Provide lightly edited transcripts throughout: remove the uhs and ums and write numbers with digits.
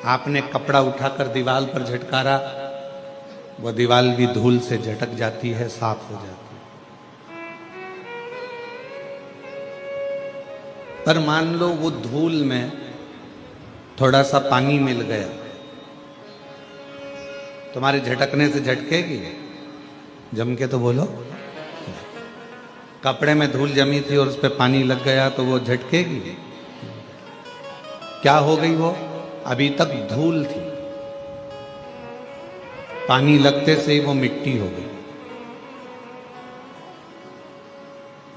आपने कपड़ा उठाकर दीवार पर झटकारा, वह दीवार भी धूल से झटक जाती है, साफ हो जाती है। पर मान लो वो धूल में थोड़ा सा पानी मिल गया, तुम्हारे झटकने से झटकेगी? जम के तो बोलो। कपड़े में धूल जमी थी और उस पर पानी लग गया तो वो झटकेगी? क्या हो गई? वो अभी तक धूल थी, पानी लगते से ही वो मिट्टी हो गई,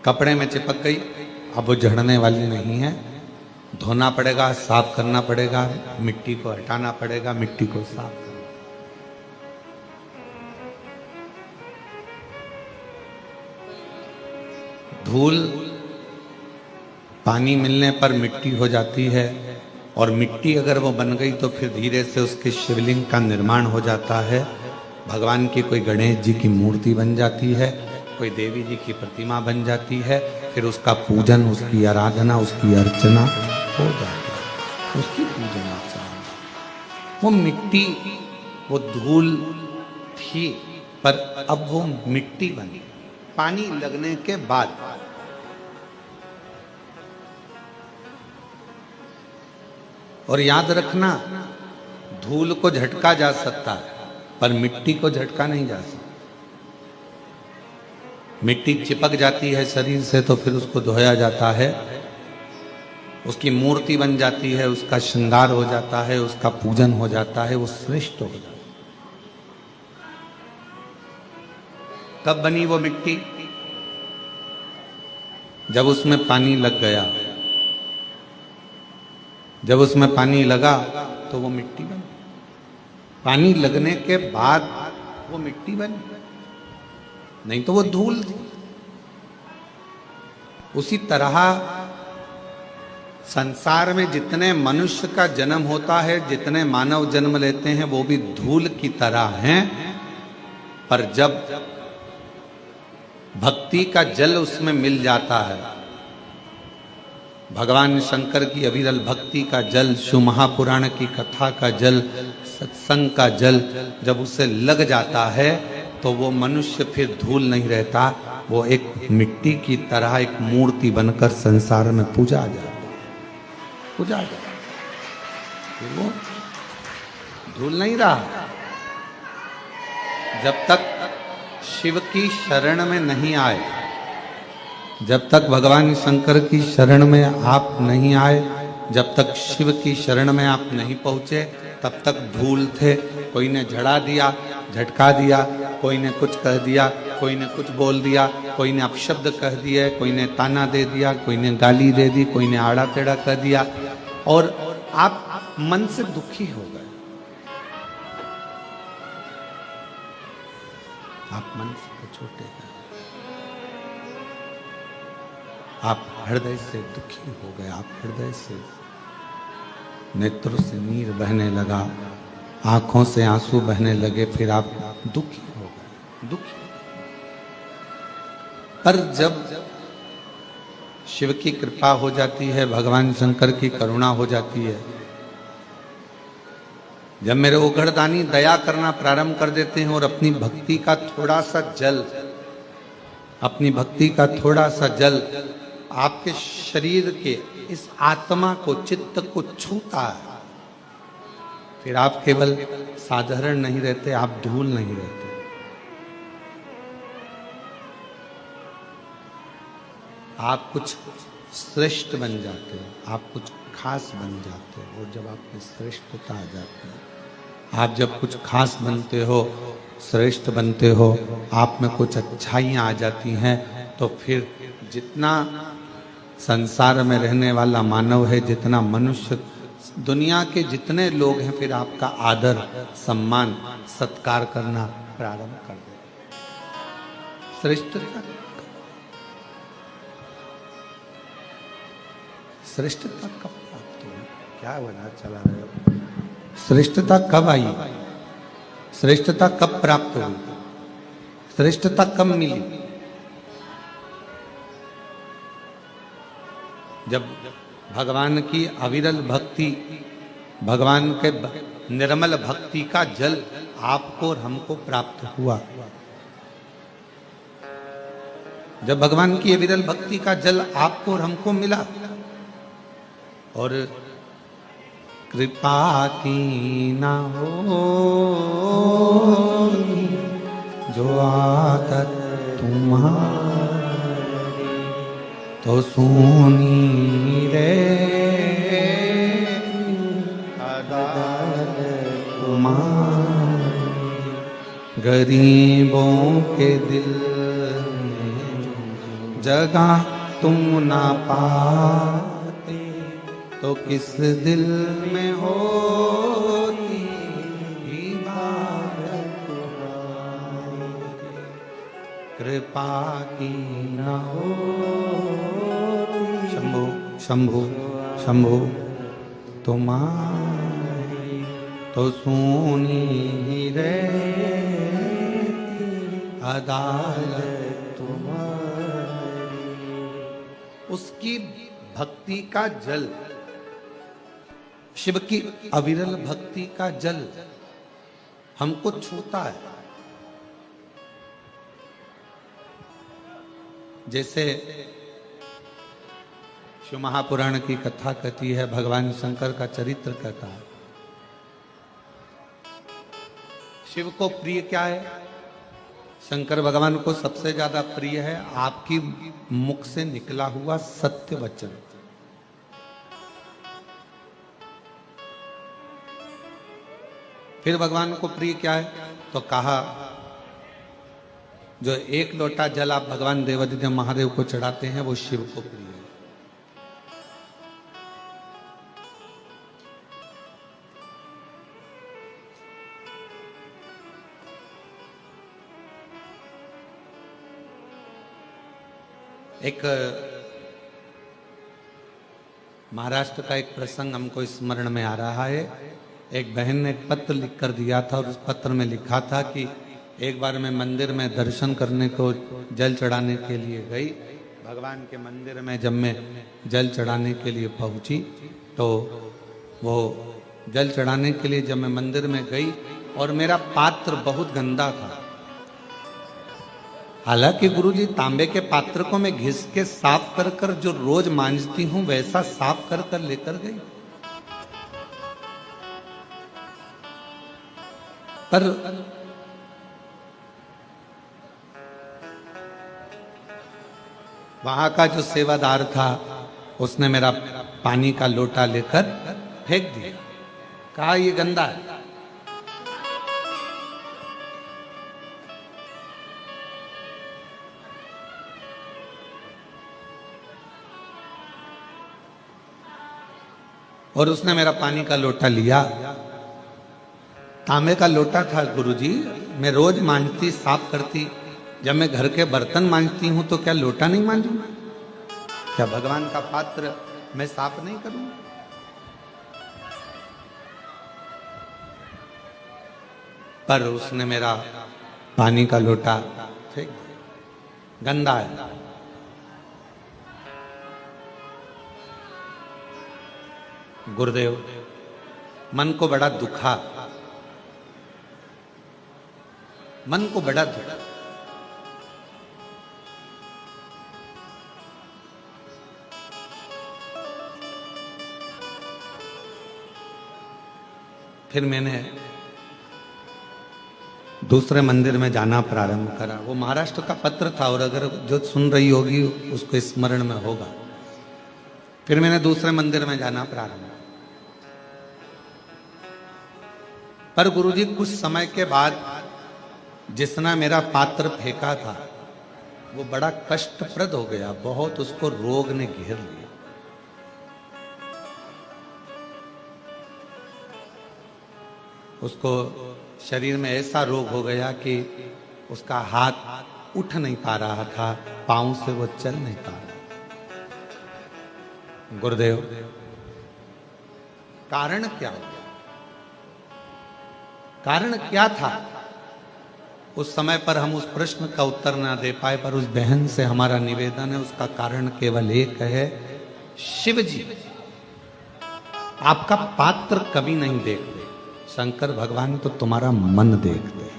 कपड़े में चिपक गई। अब वो झड़ने वाली नहीं है, धोना पड़ेगा, साफ करना पड़ेगा, मिट्टी को हटाना पड़ेगा, मिट्टी को साफ करना। धूल पानी मिलने पर मिट्टी हो जाती है, और मिट्टी अगर वो बन गई तो फिर धीरे से उसके शिवलिंग का निर्माण हो जाता है। भगवान की कोई गणेश जी की मूर्ति बन जाती है, कोई देवी जी की प्रतिमा बन जाती है, फिर उसका पूजन, उसकी आराधना, उसकी अर्चना हो जाती है, उसकी पूजन अर्चना। वो मिट्टी, वो धूल थी, पर अब वो मिट्टी बनी पानी लगने के बाद। और याद रखना, धूल को झटका जा सकता है पर मिट्टी को झटका नहीं जा सकता। मिट्टी चिपक जाती है शरीर से तो फिर उसको धोया जाता है, उसकी मूर्ति बन जाती है, उसका श्रृंगार हो जाता है, उसका पूजन हो जाता है, वो श्रेष्ठ हो जाता है। कब बनी वो मिट्टी? जब उसमें पानी लग गया। जब उसमें पानी लगा तो वो मिट्टी बनी। पानी लगने के बाद वो मिट्टी बनी, नहीं तो वो धूल थी। उसी तरह संसार में जितने मनुष्य का जन्म होता है, जितने मानव जन्म लेते हैं, वो भी धूल की तरह हैं। पर जब भक्ति का जल उसमें मिल जाता है, भगवान शंकर की अविरल भक्ति का जल, शिव महापुराण की कथा का जल, सत्संग का जल जब उसे लग जाता है तो वो मनुष्य फिर धूल नहीं रहता, वो एक मिट्टी की तरह एक मूर्ति बनकर संसार में पूजा जाता है, पूजा जाता है। वो धूल नहीं रहा। जब तक शिव की शरण में नहीं आए, जब तक भगवान शंकर की शरण में आप नहीं आए, जब तक शिव की शरण में आप नहीं पहुंचे, तब तक धूल थे। कोई ने झड़ा दिया, झटका दिया, कोई ने कुछ कह दिया, कोई ने कुछ बोल दिया, कोई ने अपशब्द कह दिए, कोई ने ताना दे दिया, कोई ने गाली दे दी, कोई ने आड़ा टेढ़ा कह दिया, और आप मन से दुखी हो गए। आप मन से छोटे गए, आप हृदय से दुखी हो गए, आप हृदय से नेत्रों से नीर बहने लगा, आंखों से आंसू बहने लगे, फिर आप दुखी हो गए, दुखी। पर जब शिव की कृपा हो जाती है, भगवान शंकर की करुणा हो जाती है, जब मेरे उघड़दानी दया करना प्रारंभ कर देते हैं और अपनी भक्ति का थोड़ा सा जल, अपनी भक्ति का थोड़ा सा जल आपके शरीर के इस आत्मा को, चित्त को छूता है, फिर आप केवल साधारण नहीं रहते, आप धूल नहीं रहते, आप कुछ श्रेष्ठ बन जाते हो, आप कुछ खास बन जाते हो। और जब आप में श्रेष्ठता आ जाती है, आप जब कुछ खास बनते हो, श्रेष्ठ बनते हो, आप में कुछ अच्छाइयाँ आ जाती हैं, तो फिर जितना संसार में रहने वाला मानव है, जितना मनुष्य, दुनिया के जितने लोग हैं,fiर आपका आदर, सम्मान, सत्कार करना प्रारंभ कर देते। श्रेष्ठता, श्रेष्ठता कब प्राप्त हुई? क्या बना चला रहे हो? श्रेष्ठता कब आई? श्रेष्ठता कब प्राप्त हुई? श्रेष्ठता कब मिली? जब भगवान की अविरल भक्ति भगवान के निर्मल भक्ति का जल आपको और हमको प्राप्त हुआ। जब भगवान की ये विरल भक्ति का जल आपको और हमको मिला और कृपा की ना हो जो आदत तुम्हारी तो सुनी रे तुम्हारी गरीबों के दिल में जगह तुम ना पाते तो किस दिल में होती इबादत तुम्हारी कृपा की ना हो। शंभु शंभु शंभु तुम्हारी तो सुनी रे अदालत तुम्हारी। उसकी भक्ति का जल, शिव की अविरल भक्ति का जल हमको छूता है। जैसे शिव महापुराण की कथा कहती है, भगवान शंकर का चरित्र कहता है। शिव को प्रिय क्या है? शंकर भगवान को सबसे ज्यादा प्रिय है आपकी मुख से निकला हुआ सत्य वचन। फिर भगवान को प्रिय क्या है? तो कहा जो एक लोटा जल आप भगवान देवादिदेव महादेव को चढ़ाते हैं वो शिव को प्रिय है। एक महाराष्ट्र का एक प्रसंग हमको स्मरण में आ रहा है। एक बहन ने एक पत्र लिख कर दिया था और उस पत्र में लिखा था कि एक बार मैं मंदिर में दर्शन करने को जल चढ़ाने के लिए गई। भगवान के मंदिर में जब मैं जल चढ़ाने के लिए पहुंची तो वो जल चढ़ाने के लिए जब मैं मंदिर में गई और मेरा पात्र बहुत गंदा था। हालांकि गुरुजी तांबे के पात्र को मैं घिस के साफ कर कर जो रोज मांजती हूं वैसा साफ कर कर लेकर गई, पर वहां का जो सेवादार था उसने मेरा पानी का लोटा लेकर फेंक दिया। कहा ये गंदा है। और उसने मेरा पानी का लोटा लिया। तांबे का लोटा था गुरुजी, मैं रोज मांजती साफ करती। जब मैं घर के बर्तन मांजती हूं तो क्या लोटा नहीं मांजूंगा? क्या भगवान का पात्र मैं साफ नहीं करूंगा? पर उसने मेरा पानी का लोटा फेंक दिया, गंदा है। गुरुदेव मन को बड़ा दुखा, मन को बड़ा दुखा। फिर मैंने दूसरे मंदिर में जाना प्रारंभ करा। वो महाराष्ट्र का पत्र था और अगर जो सुन रही होगी उसको स्मरण में होगा। फिर मैंने दूसरे मंदिर में जाना प्रारंभ। पर गुरुजी कुछ समय के बाद जिसने मेरा पात्र फेंका था वो बड़ा कष्टप्रद हो गया, बहुत उसको रोग ने घेर लिया। उसको शरीर में ऐसा रोग हो गया कि उसका हाथ उठ नहीं पा रहा था, पांव से वो चल नहीं पा रहा। गुरुदेव कारण क्या हो गया? कारण क्या था? उस समय पर हम उस प्रश्न का उत्तर ना दे पाए, पर उस बहन से हमारा निवेदन है, उसका कारण केवल एक है, शिव जी आपका पात्र कभी नहीं देखते, शंकर भगवान तो तुम्हारा मन देखते हैं।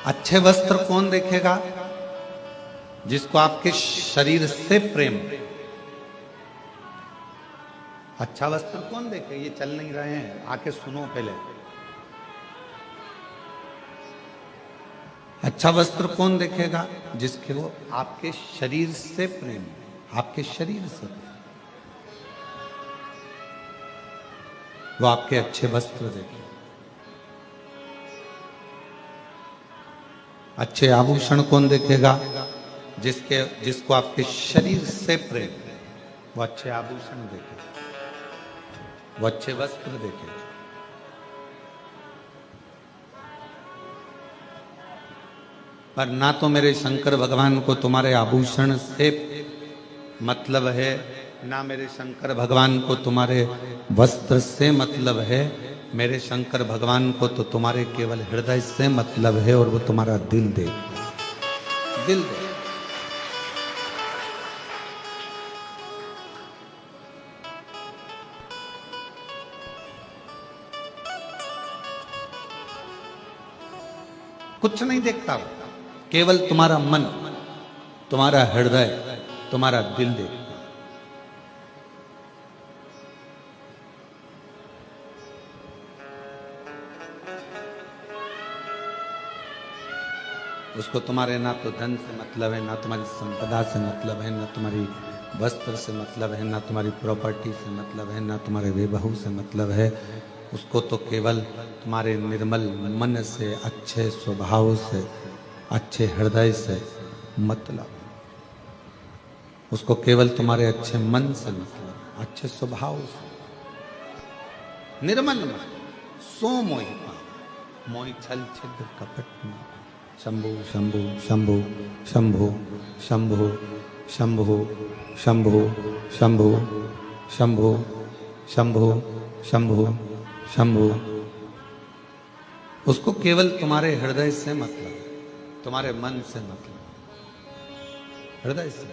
अच्छे वस्त्र कौन देखेगा? जिसको आपके शरीर से प्रेम है। अच्छा वस्त्र कौन देखे? ये चल नहीं रहे हैं, आके सुनो पहले। अच्छा वस्त्र कौन देखेगा? जिसके वो आपके शरीर से प्रेम है, आपके शरीर से वो आपके अच्छे वस्त्र देखे। अच्छे आभूषण कौन देखेगा? जिसको आपके शरीर से प्रेम है, वो अच्छे आभूषण देखे, वो अच्छे वस्त्र देखे। पर ना तो मेरे शंकर भगवान को तुम्हारे आभूषण से मतलब है, ना मेरे शंकर भगवान को तुम्हारे वस्त्र से मतलब है। मेरे शंकर भगवान को तो तुम्हारे केवल हृदय से मतलब है, और वो तुम्हारा दिल देखता है, दिल देख। कुछ नहीं देखता वो, केवल तुम्हारा मन, तुम्हारा हृदय, तुम्हारा दिल देखता। उसको तुम्हारे ना तो धन से मतलब है, ना तुम्हारी संपदा से मतलब है, ना तुम्हारी वस्त्र से मतलब है, ना तुम्हारी प्रॉपर्टी से मतलब है, ना तुम्हारे वैभव से मतलब है। उसको तो केवल तुम्हारे निर्मल मन से, अच्छे स्वभाव से, अच्छे हृदय से मतलब। उसको केवल तुम्हारे अच्छे मन से मतलब, अच्छे स्वभाव से। निर्मल मन सो मोहि पावै, मोहि छल छिद्र कपट न। शंभु शंभु शंभु शंभु शंभु शंभु शंभु शंभु शंभु शंभु शंभु शंभु। उसको केवल तुम्हारे हृदय से मतलब, तुम्हारे मन से मतलब, हृदय से।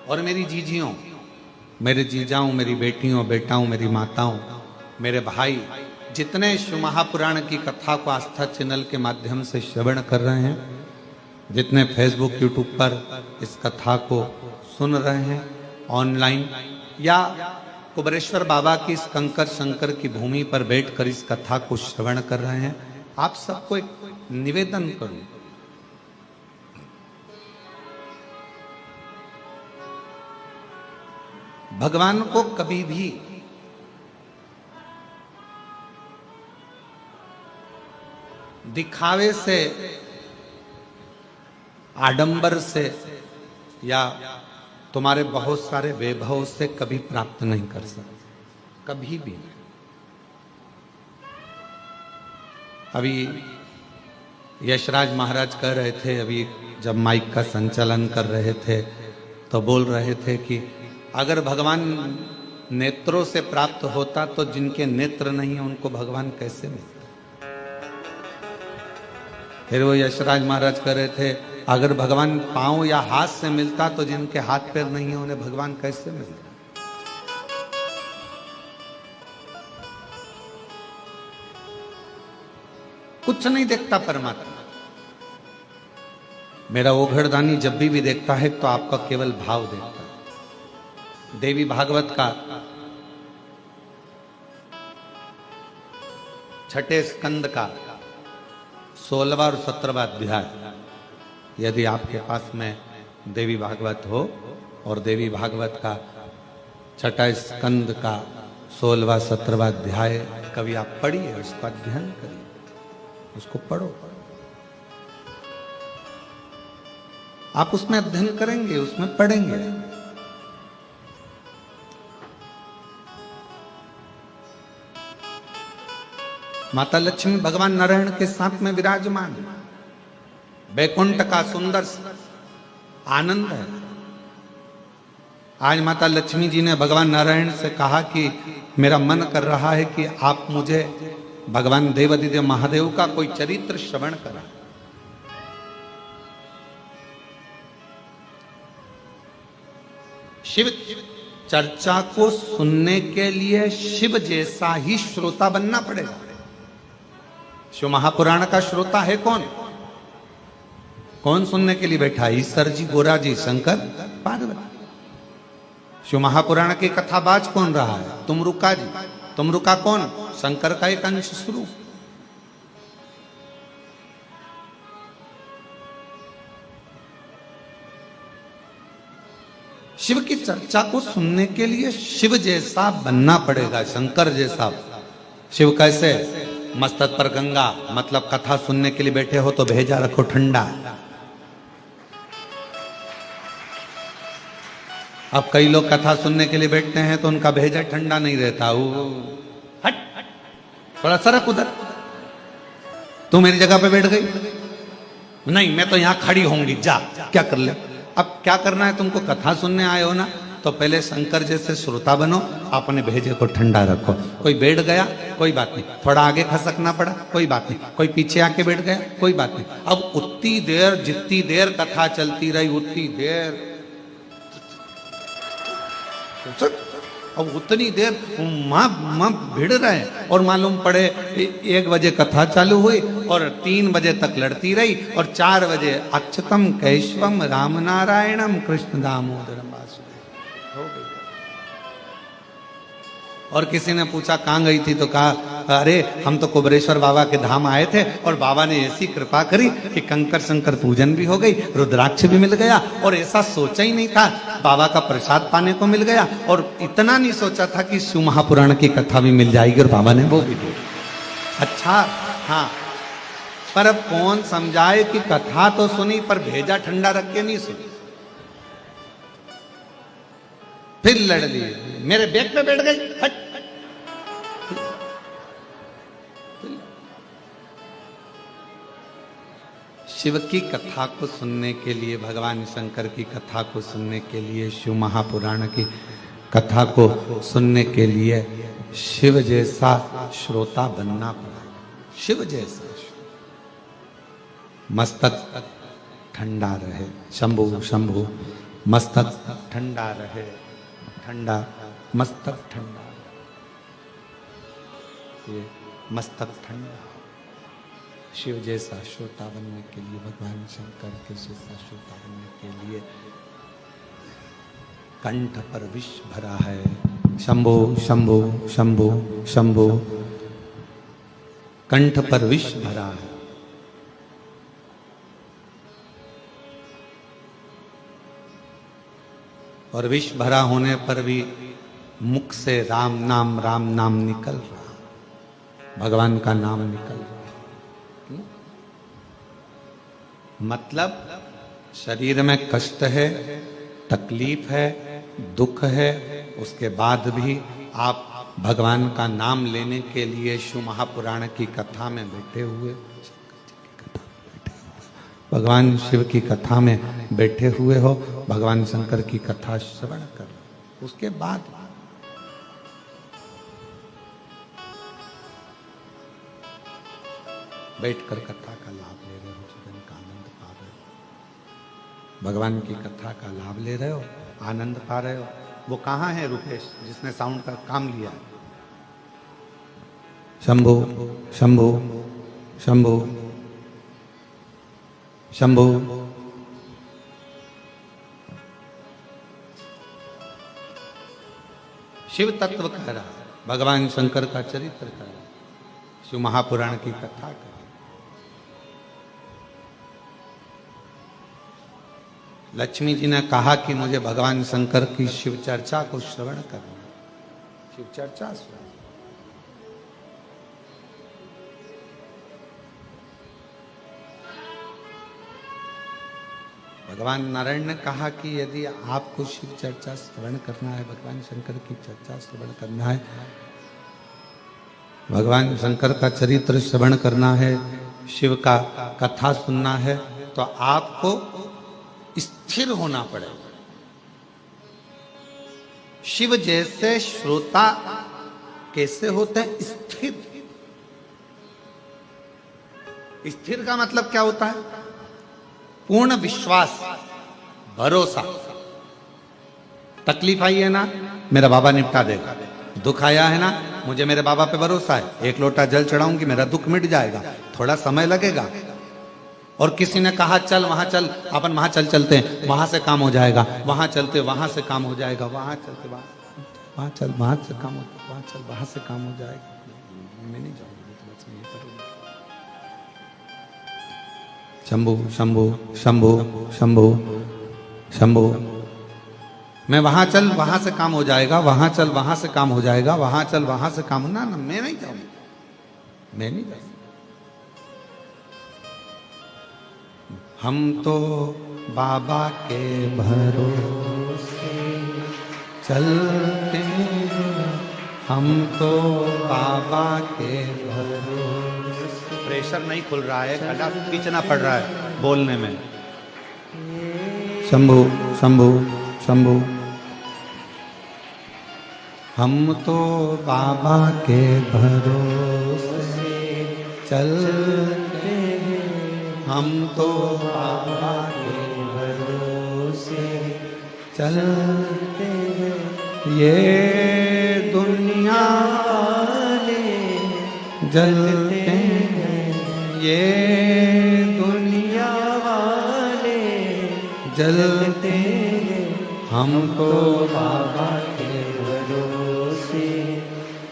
और मेरी जीजियों, मेरे जीजाओं, मेरी बेटियों, बेटाओं, मेरी माताओं, मेरे भाई, जितने शिव महापुराण की कथा को आस्था चैनल के माध्यम से श्रवण कर रहे हैं, जितने फेसबुक यूट्यूब पर इस कथा को सुन रहे हैं ऑनलाइन, या कुबरेश्वर बाबा की इस कंकर शंकर की भूमि पर बैठकर इस कथा को श्रवण कर रहे हैं, आप सबको एक निवेदन करूं। भगवान को कभी भी दिखावे से, आडंबर से, या तुम्हारे बहुत सारे वैभव से कभी प्राप्त नहीं कर सकते, कभी भी नहीं। अभी यशराज महाराज कह रहे थे, अभी जब माइक का संचालन कर रहे थे तो बोल रहे थे कि अगर भगवान नेत्रों से प्राप्त होता तो जिनके नेत्र नहीं है उनको भगवान कैसे मिलता। फिर वो यशराज महाराज कह रहे थे अगर भगवान पांव या हाथ से मिलता तो जिनके हाथ पैर नहीं है उन्हें भगवान कैसे मिलता। कुछ नहीं देखता परमात्मा। मेरा ओघड़दानी जब भी देखता है तो आपका केवल भाव देखता है। देवी भागवत का 6ठे स्कंद का 16वां और 17वां अध्याय, यदि आपके पास में देवी भागवत हो और देवी भागवत का 6ठा स्कंद का 16वां 17वां अध्याय कभी आप पढ़िए, उसका अध्ययन करिए, उसको पढ़ो। आप उसमें अध्ययन करेंगे, उसमें पढ़ेंगे। माता लक्ष्मी भगवान नारायण के साथ में विराजमान, बैकुंठ का सुंदर आनंद है। आज माता लक्ष्मी जी ने भगवान नारायण से कहा कि मेरा मन कर रहा है कि आप मुझे भगवान देवादिदेव महादेव का कोई चरित्र श्रवण करा। शिव चर्चा को सुनने के लिए शिव जैसा ही श्रोता बनना पड़ेगा। शिव महापुराण का श्रोता है कौन? कौन सुनने के लिए बैठा? ईश्वर जी, गोरा जी, शंकर, पार्वती। शिव महापुराण की कथाबाज कौन रहा है? तुमरुका जी। तुमरुका कौन? शंकर का एक अंश स्वरूप। शिव की चर्चा को सुनने के लिए शिव जैसा बनना पड़ेगा, शंकर जैसा। शिव कैसे? मस्तक पर गंगा, मतलब कथा सुनने के लिए बैठे हो तो भेजा रखो ठंडा। अब कई लोग कथा सुनने के लिए बैठते हैं तो उनका भेजा ठंडा नहीं रहता। वो हट, थोड़ा सरक उधर। तू मेरी जगह पे बैठ गई? नहीं, मैं तो यहां खड़ी होंगी, जा। क्या कर ले? अब क्या करना है तुमको? कथा सुनने आए हो ना, तो पहले शंकर जैसे श्रोता बनो, अपने भेजे को ठंडा रखो। कोई बैठ गया, कोई बात नहीं, थोड़ा आगे खसकना पड़ा, कोई बात नहीं, कोई पीछे आके बैठ गया, कोई बात नहीं। अब उतनी देर, जितनी देर कथा चलती रही उतनी देर, अब उतनी देर मां भिड़ रहे, और मालूम पड़े 1 बजे कथा चालू हुई और 3 बजे तक लड़ती रही, और 4 बजे अच्युतम कैशवम राम नारायणम कृष्ण दामोदरम वासुदेव हो गई। और किसी ने पूछा कहाँ गई थी, तो कहा अरे हम तो कुबरेश्वर बाबा के धाम आए थे और बाबा ने ऐसी कृपा करी कि कंकर शंकर पूजन भी हो गई, रुद्राक्ष भी मिल गया, और ऐसा सोचा ही नहीं था, बाबा का प्रसाद पाने को मिल गया, और इतना नहीं सोचा था कि शिव महापुराण की कथा भी मिल जाएगी, और बाबा ने वो भी दी। अच्छा, हाँ, पर अब कौन समझाए कि कथा तो सुनी पर भेजा ठंडा रख के नहीं सुनी। फिर लड़ लिए, मेरे बैग पे बैठ गई, हट। शिव की कथा को सुनने के लिए, भगवान शंकर की कथा को सुनने के लिए, शिव महापुराण की कथा को सुनने के लिए शिव जैसा श्रोता बनना पड़ा। शिव जैसा मस्तक ठंडा रहे, शंभु शंभु, मस्तक ठंडा रहे, ठंडा मस्तक ठंडा, ये मस्तक ठंडा। शिव जैसा श्रोता बनने के लिए, भगवान शंकर के जैसा श्रोता बनने के लिए कंठ पर विष भरा है। शंभो शंभो शंभो शंभो, कंठ पर विष भरा है। और विष भरा होने पर भी मुख से राम नाम निकल रहा, भगवान का नाम निकल रहा। मतलब शरीर में कष्ट है, तकलीफ है, दुख है, उसके बाद भी आप भगवान का नाम लेने के लिए शिव महापुराण की कथा में बैठे हुए, भगवान शिव की कथा में बैठे हुए हो, भगवान शंकर की कथा श्रवण कर, उसके बाद बैठकर कथा का लाभ ले रहे हो, जीवन का आनंद पा रहे हो, भगवान की कथा का लाभ ले रहे हो, आनंद पा रहे हो। वो कहाँ है रुपेश जिसने साउंड का काम लिया? शंभो शंभो शंभो शंभो। शिव तत्व कह रहा है, भगवान शंकर का चरित्र कह रहा है, शिव महापुराण की कथा का। लक्ष्मी जी ने कहा कि मुझे भगवान शंकर की शिव चर्चा को श्रवण करना, शिव चर्चा श्रवण। भगवान नारायण ने कहा कि यदि आपको शिव चर्चा श्रवण करना है, भगवान शंकर की चर्चा श्रवण करना है, भगवान शंकर का चरित्र श्रवण करना है, शिव का कथा सुनना है, तो आपको स्थिर होना पड़ेगा। शिव जैसे श्रोता कैसे होते हैं? स्थिर। स्थिर का मतलब क्या होता है? पूर्ण विश्वास, भरोसा। तकलीफ आई है ना, मेरा बाबा निपटा देगा। दुख आया है ना, मुझे मेरे बाबा पे भरोसा है, एक लोटा जल चढ़ाऊंगी, मेरा दुख मिट जाएगा। थोड़ा समय लगेगा। और किसी ने कहा चल वहां चल, अपन वहां चलते हैं, वहां से काम हो जाएगा, वहां चलते वहां से काम हो जाएगा, वहां चलते वहां चल वहां से काम हो, वहां चल वहां से काम हो जाएगा। मैं नहीं जाऊंगा, तो बस मैं ये करूंगा। शंभू शंभू शंभू शंभू शंभू, मैं वहां चल वहां से काम हो जाएगा, वहां चल वहां से काम हो जाएगा, वहां चल वहां से काम ना ना, मैं नहीं जाऊंगा, मैं नहीं जाऊंगा। हम तो बाबा के भरोसे चलते हैं, हम तो बाबा के भरोसे। प्रेशर नहीं खुल रहा है, गला खींचना पड़ रहा है बोलने में। शंभू शंभू शंभू, हम तो बाबा के भरोसे चलते हैं, हम तो बाबा के भरोसे चलते हैं। ये दुनिया वाले जलते हैं, ये दुनिया वाले जलते हैं, हम तो बाबा के भरोसे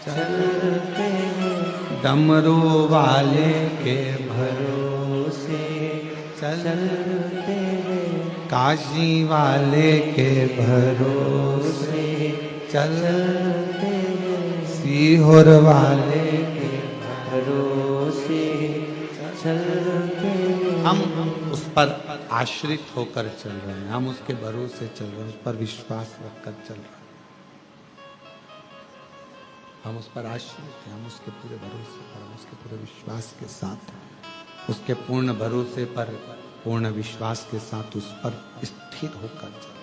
चलते हैं। डमरू वाले के भरोसे चलते हैं, काशी वाले के भरोसे चलते हैं, सीहोर वाले के भरोसे चलते हैं। हम उस पर आश्रित होकर चल रहे हैं, हम उसके भरोसे चल रहे हैं, उस पर विश्वास रखकर चल रहे हैं, हम उस पर आश्रित हैं, हम उसके पूरे भरोसे पर, हम उसके पूरे विश्वास के साथ, उसके पूर्ण भरोसे पर, पूर्ण विश्वास के साथ उस पर स्थिर होकर चल,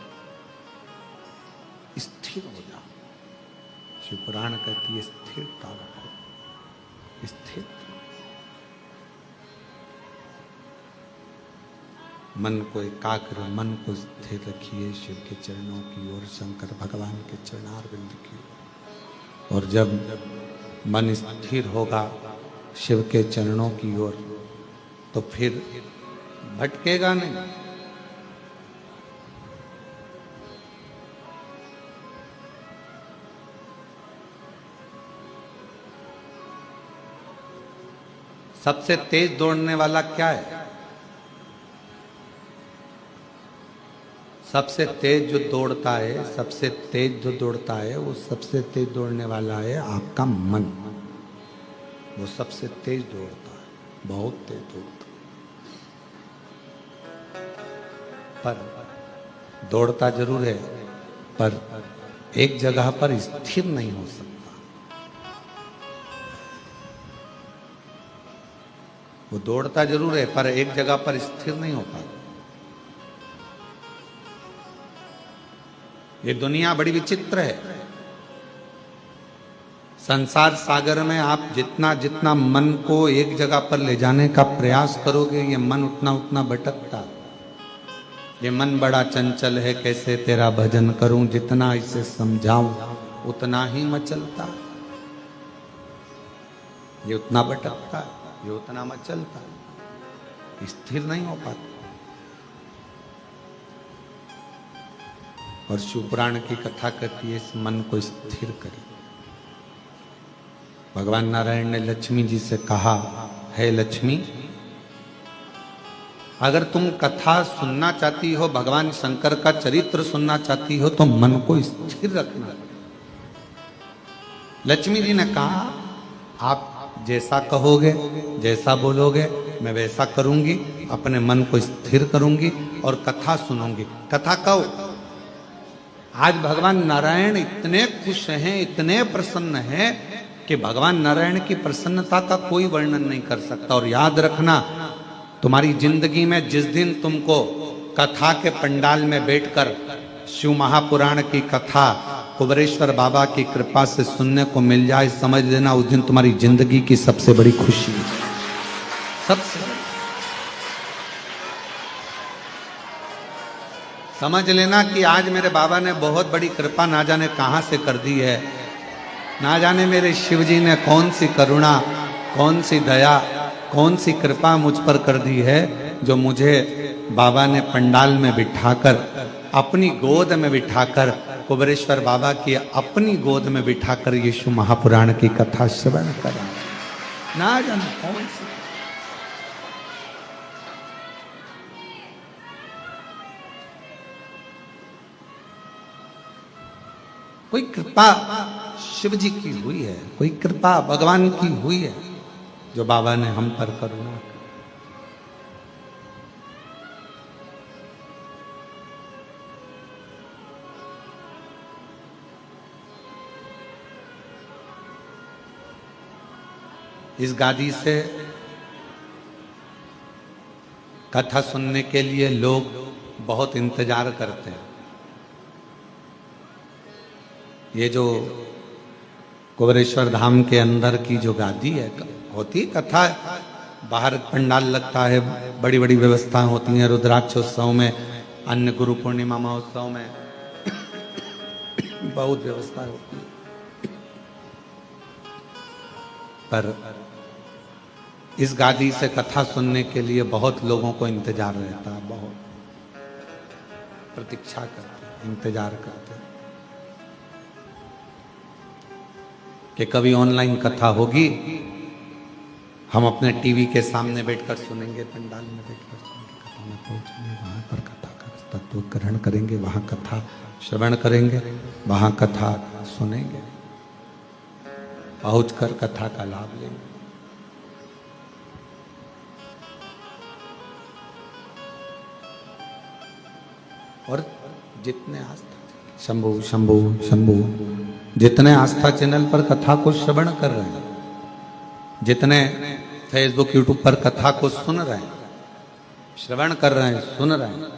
स्थिर हो जाओ। शिव पुराण कहती है स्थिरता रखो, स्थिर। मन को एकाग्र, मन को स्थिर रखिए शिव के चरणों की ओर, शंकर भगवान के चरणारविंद की ओर। और जब मन स्थिर होगा शिव के चरणों की ओर, तो फिर भटकेगा नहीं। सबसे तेज दौड़ने वाला क्या है? सबसे तेज जो दौड़ता है, सबसे तेज जो दौड़ता है, वो सबसे तेज दौड़ने वाला है आपका मन। वो सबसे तेज दौड़ता है, बहुत तेज दौड़ता है। पर दौड़ता जरूर है, पर एक जगह पर स्थिर नहीं हो सकता। वो दौड़ता जरूर है, पर एक जगह पर स्थिर नहीं हो पाता। ये दुनिया बड़ी विचित्र है। संसार सागर में आप जितना जितना मन को एक जगह पर ले जाने का प्रयास करोगे, ये मन उतना उतना भटकता। ये मन बड़ा चंचल है, कैसे तेरा भजन करूं, जितना इसे समझाऊं उतना ही मचलता। ये उतना भटकता, ये उतना मचलता, स्थिर नहीं हो पाता। और शिव पुराण की कथा कहती है, इस मन को स्थिर करें। भगवान नारायण ने लक्ष्मी जी से कहा, है लक्ष्मी, अगर तुम कथा सुनना चाहती हो, भगवान शंकर का चरित्र सुनना चाहती हो, तो मन को स्थिर रखना। लक्ष्मी जी ने कहा, आप जैसा कहोगे, जैसा बोलोगे, मैं वैसा करूंगी, अपने मन को स्थिर करूंगी और कथा सुनूंगी। कथा कहो। आज भगवान नारायण इतने खुश हैं, इतने प्रसन्न हैं कि भगवान नारायण की प्रसन्नता का कोई वर्णन नहीं कर सकता। और याद रखना, तुम्हारी जिंदगी में जिस दिन तुमको कथा के पंडाल में बैठकर शिव महापुराण की कथा कुबेरेश्वर बाबा की कृपा से सुनने को मिल जाए, समझ लेना उस दिन तुम्हारी जिंदगी की सबसे बड़ी खुशी है। समझ लेना कि आज मेरे बाबा ने बहुत बड़ी कृपा ना जाने कहां से कर दी है। ना जाने मेरे शिव जी ने कौन सी करुणा, कौन सी दया, कौन सी कृपा मुझ पर कर दी है, जो मुझे बाबा ने पंडाल में बिठाकर, अपनी गोद में बिठाकर, कुबेरेश्वर बाबा की अपनी गोद में बिठाकर यीशु महापुराण की कथा श्रवण करा। ना जाने कौन सी कोई कृपा शिव जी की हुई है, कोई कृपा भगवान की हुई है, जो बाबा ने हम पर करुणा की। इस गादी से कथा सुनने के लिए लोग बहुत इंतजार करते हैं। ये जो कुबेरेश्वर धाम के अंदर की जो गादी है, होती कथा, बाहर पंडाल लगता है, बड़ी बड़ी व्यवस्थाएं होती हैं, रुद्राक्षोत्सव में, अन्य गुरु पूर्णिमा महोत्सव में बहुत व्यवस्था होती है। पर इस गादी से कथा सुनने के लिए बहुत लोगों को इंतजार रहता है, बहुत प्रतीक्षा करते हैं, इंतजार करते हैं कि कभी ऑनलाइन कथा होगी, हम अपने टीवी के सामने बैठकर सुनेंगे, पंडाल में बैठकर सुनेंगे, कथा में पहुंचेंगे, वहां पर कथा का तत्व ग्रहण करेंगे, वहां कथा श्रवण करेंगे, वहां कथा सुनेंगे, पहुंचकर कथा का लाभ लेंगे। और जितने आस्था शंभु शंभु शंभु जितने आस्था चैनल पर कथा को श्रवण कर रहे हैं, जितने फेसबुक यूट्यूब पर कथा को सुन रहे हैं, श्रवण कर रहे हैं, सुन रहे हैं,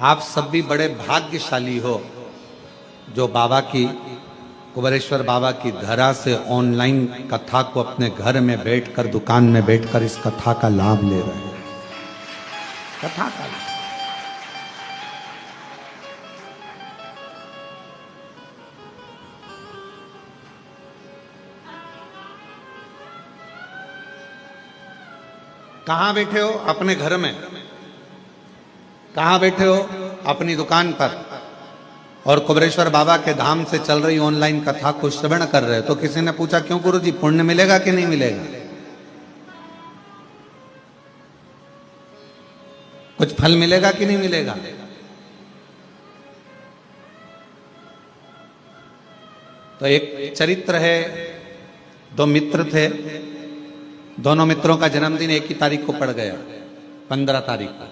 आप सब भी बड़े भाग्यशाली हो जो बाबा की, कुबेरेश्वर बाबा की धरा से ऑनलाइन कथा को अपने घर में बैठकर, दुकान में बैठकर इस कथा का लाभ ले रहे हैं। कथा का लाभ कहां बैठे हो? अपने घर में। कहां बैठे हो? अपनी दुकान पर। और कुबेरेश्वर बाबा के धाम से चल रही ऑनलाइन कथा को श्रवण कर रहे हो। तो किसी ने पूछा, क्यों गुरुजी, पुण्य मिलेगा कि नहीं मिलेगा? कुछ फल मिलेगा कि नहीं मिलेगा? तो एक चरित्र है, दो मित्र थे, दोनों मित्रों का जन्मदिन एक ही तारीख को पड़ गया, 15 तारीख को।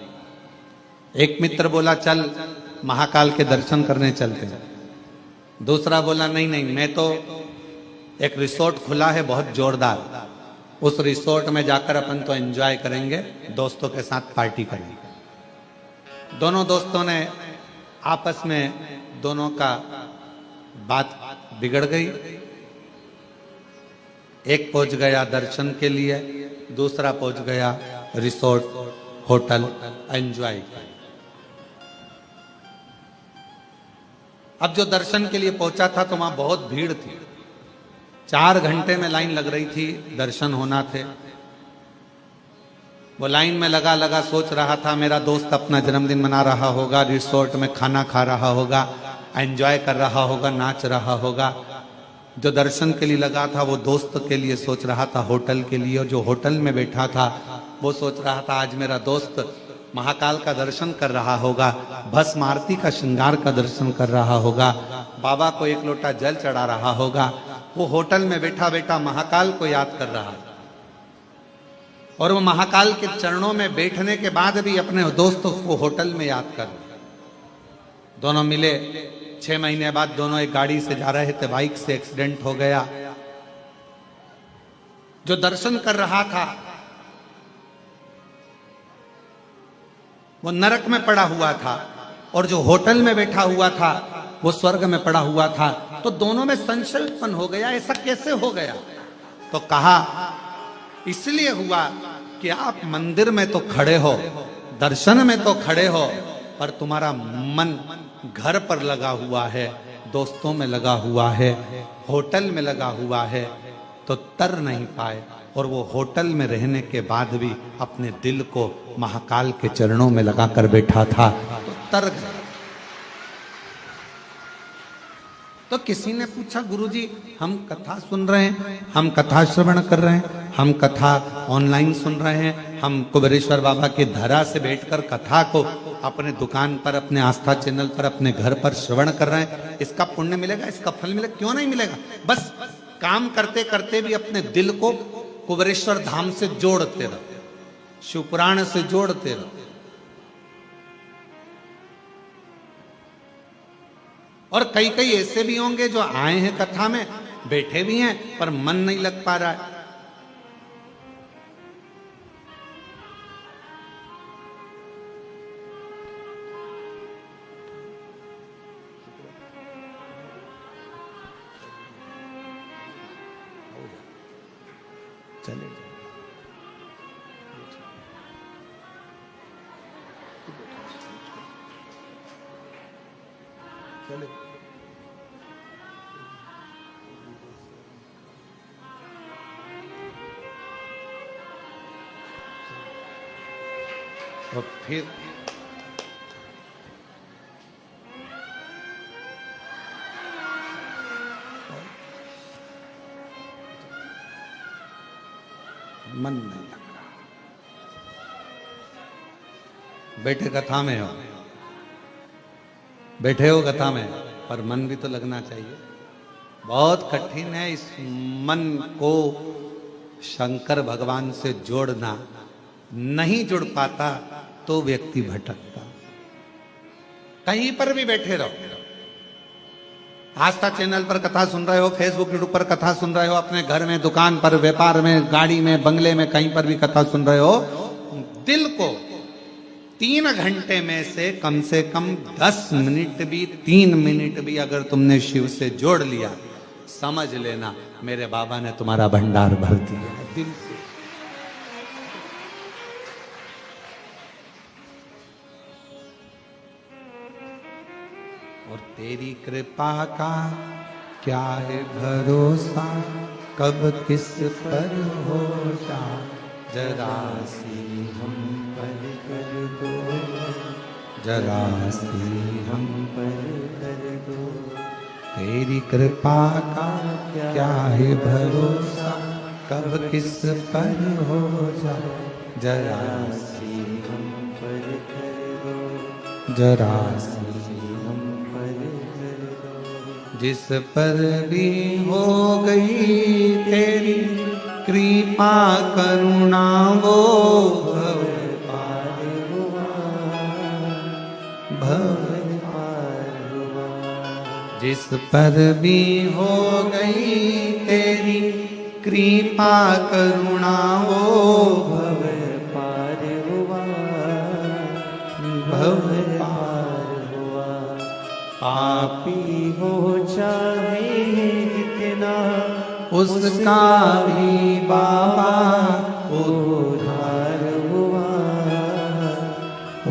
एक मित्र बोला, चल महाकाल के दर्शन करने चलते हैं। दूसरा बोला, नहीं नहीं, मैं तो, एक रिसोर्ट खुला है बहुत जोरदार, उस रिसोर्ट में जाकर अपन तो एंजॉय करेंगे, दोस्तों के साथ पार्टी करेंगे। दोनों दोस्तों ने आपस में, दोनों का बात बिगड़ गई। एक पहुंच गया दर्शन के लिए, दूसरा पहुंच गया रिसोर्ट, होटल एंजॉय। अब जो दर्शन के लिए पहुंचा था तो वहां बहुत भीड़ थी, 4 घंटे में लाइन लग रही थी, दर्शन होना थे। वो लाइन में लगा लगा सोच रहा था, मेरा दोस्त अपना जन्मदिन मना रहा होगा, रिसोर्ट में खाना खा रहा होगा, एंजॉय कर रहा होगा, नाच रहा होगा। जो दर्शन के लिए लगा था वो दोस्त के लिए सोच रहा था होटल के लिए, और जो होटल में बैठा था वो सोच रहा था आज मेरा दोस्त महाकाल का दर्शन कर रहा होगा, भस्म आरती का श्रृंगार का दर्शन कर रहा होगा, बाबा को एक लोटा जल चढ़ा रहा होगा। वो होटल में बैठा बैठा महाकाल को याद कर रहा है, और वो महाकाल के चरणों में बैठने के बाद भी अपने दोस्तों को होटल में याद कर रहा। दोनों मिले, 6 महीने बाद दोनों एक गाड़ी से जा रहे थे, बाइक से एक्सीडेंट हो गया। जो दर्शन कर रहा था वो नरक में पड़ा हुआ था, और जो होटल में बैठा हुआ था वो स्वर्ग में पड़ा हुआ था। तो दोनों में संशय उत्पन्न हो गया, ऐसा कैसे हो गया? तो कहा, इसलिए हुआ कि आप मंदिर में तो खड़े हो, दर्शन में तो खड़े हो, पर तुम्हारा मन घर पर लगा हुआ है, दोस्तों में लगा हुआ है, होटल में लगा हुआ है, तो तर नहीं पाए। और वो होटल में रहने के बाद भी अपने दिल को महाकाल के चरणों में लगाकर बैठा था, तो तर गया। तो किसी ने पूछा, गुरुजी हम कथा सुन रहे हैं, हम कथा श्रवण कर रहे हैं, हम कथा ऑनलाइन सुन रहे हैं, हम कुबेरेश्वर बाबा की धरा से बैठकर कथा को अपने दुकान पर, अपने आस्था चैनल पर, अपने घर पर श्रवण कर रहे हैं, इसका पुण्य मिलेगा, इसका फल मिलेगा? क्यों नहीं मिलेगा? बस काम करते करते भी अपने दिल को कुबेरेश्वर धाम से जोड़ते रहो, शिवपुराण से जोड़ते रहो। और कई कई ऐसे भी होंगे जो आए हैं कथा में, बैठे भी हैं, पर मन नहीं लग पा रहा है। चले चले और फिर मन नहीं लग रहा। बैठे कथा में हो, बैठे हो कथा में, पर मन भी तो लगना चाहिए। बहुत कठिन है इस मन को शंकर भगवान से जोड़ना। नहीं जुड़ पाता तो व्यक्ति भटकता। कहीं पर भी बैठे रहो, आस्था चैनल पर कथा सुन रहे हो, फेसबुक यूट्यूब पर कथा सुन रहे हो, अपने घर में, दुकान पर, व्यापार में, गाड़ी में, बंगले में, कहीं पर भी कथा सुन रहे हो, दिल को 3 घंटे में से कम 10 मिनट भी, 3 मिनट भी अगर तुमने शिव से जोड़ लिया, समझ लेना मेरे बाबा ने तुम्हारा भंडार भर दिया दिल से। और तेरी कृपा का क्या है भरोसा, कब किस पर हो जा, जरा सी हम पर कर दो, जरा सी हम पर कर दो। तेरी कृपा का क्या है भरोसा, कब किस पर हो जा, जरा सी हम पर कर दो, जरा सी जिस पर भी हो गई तेरी कृपा करुणा, वो भव पार हुआ, भव पार हुआ। जिस पर भी हो गई तेरी कृपा करुणा, वो भव पार हुआ, भव पार हुआ। पापी हो चाहे जितना, उसका भी बाबा उद्धार हुआ,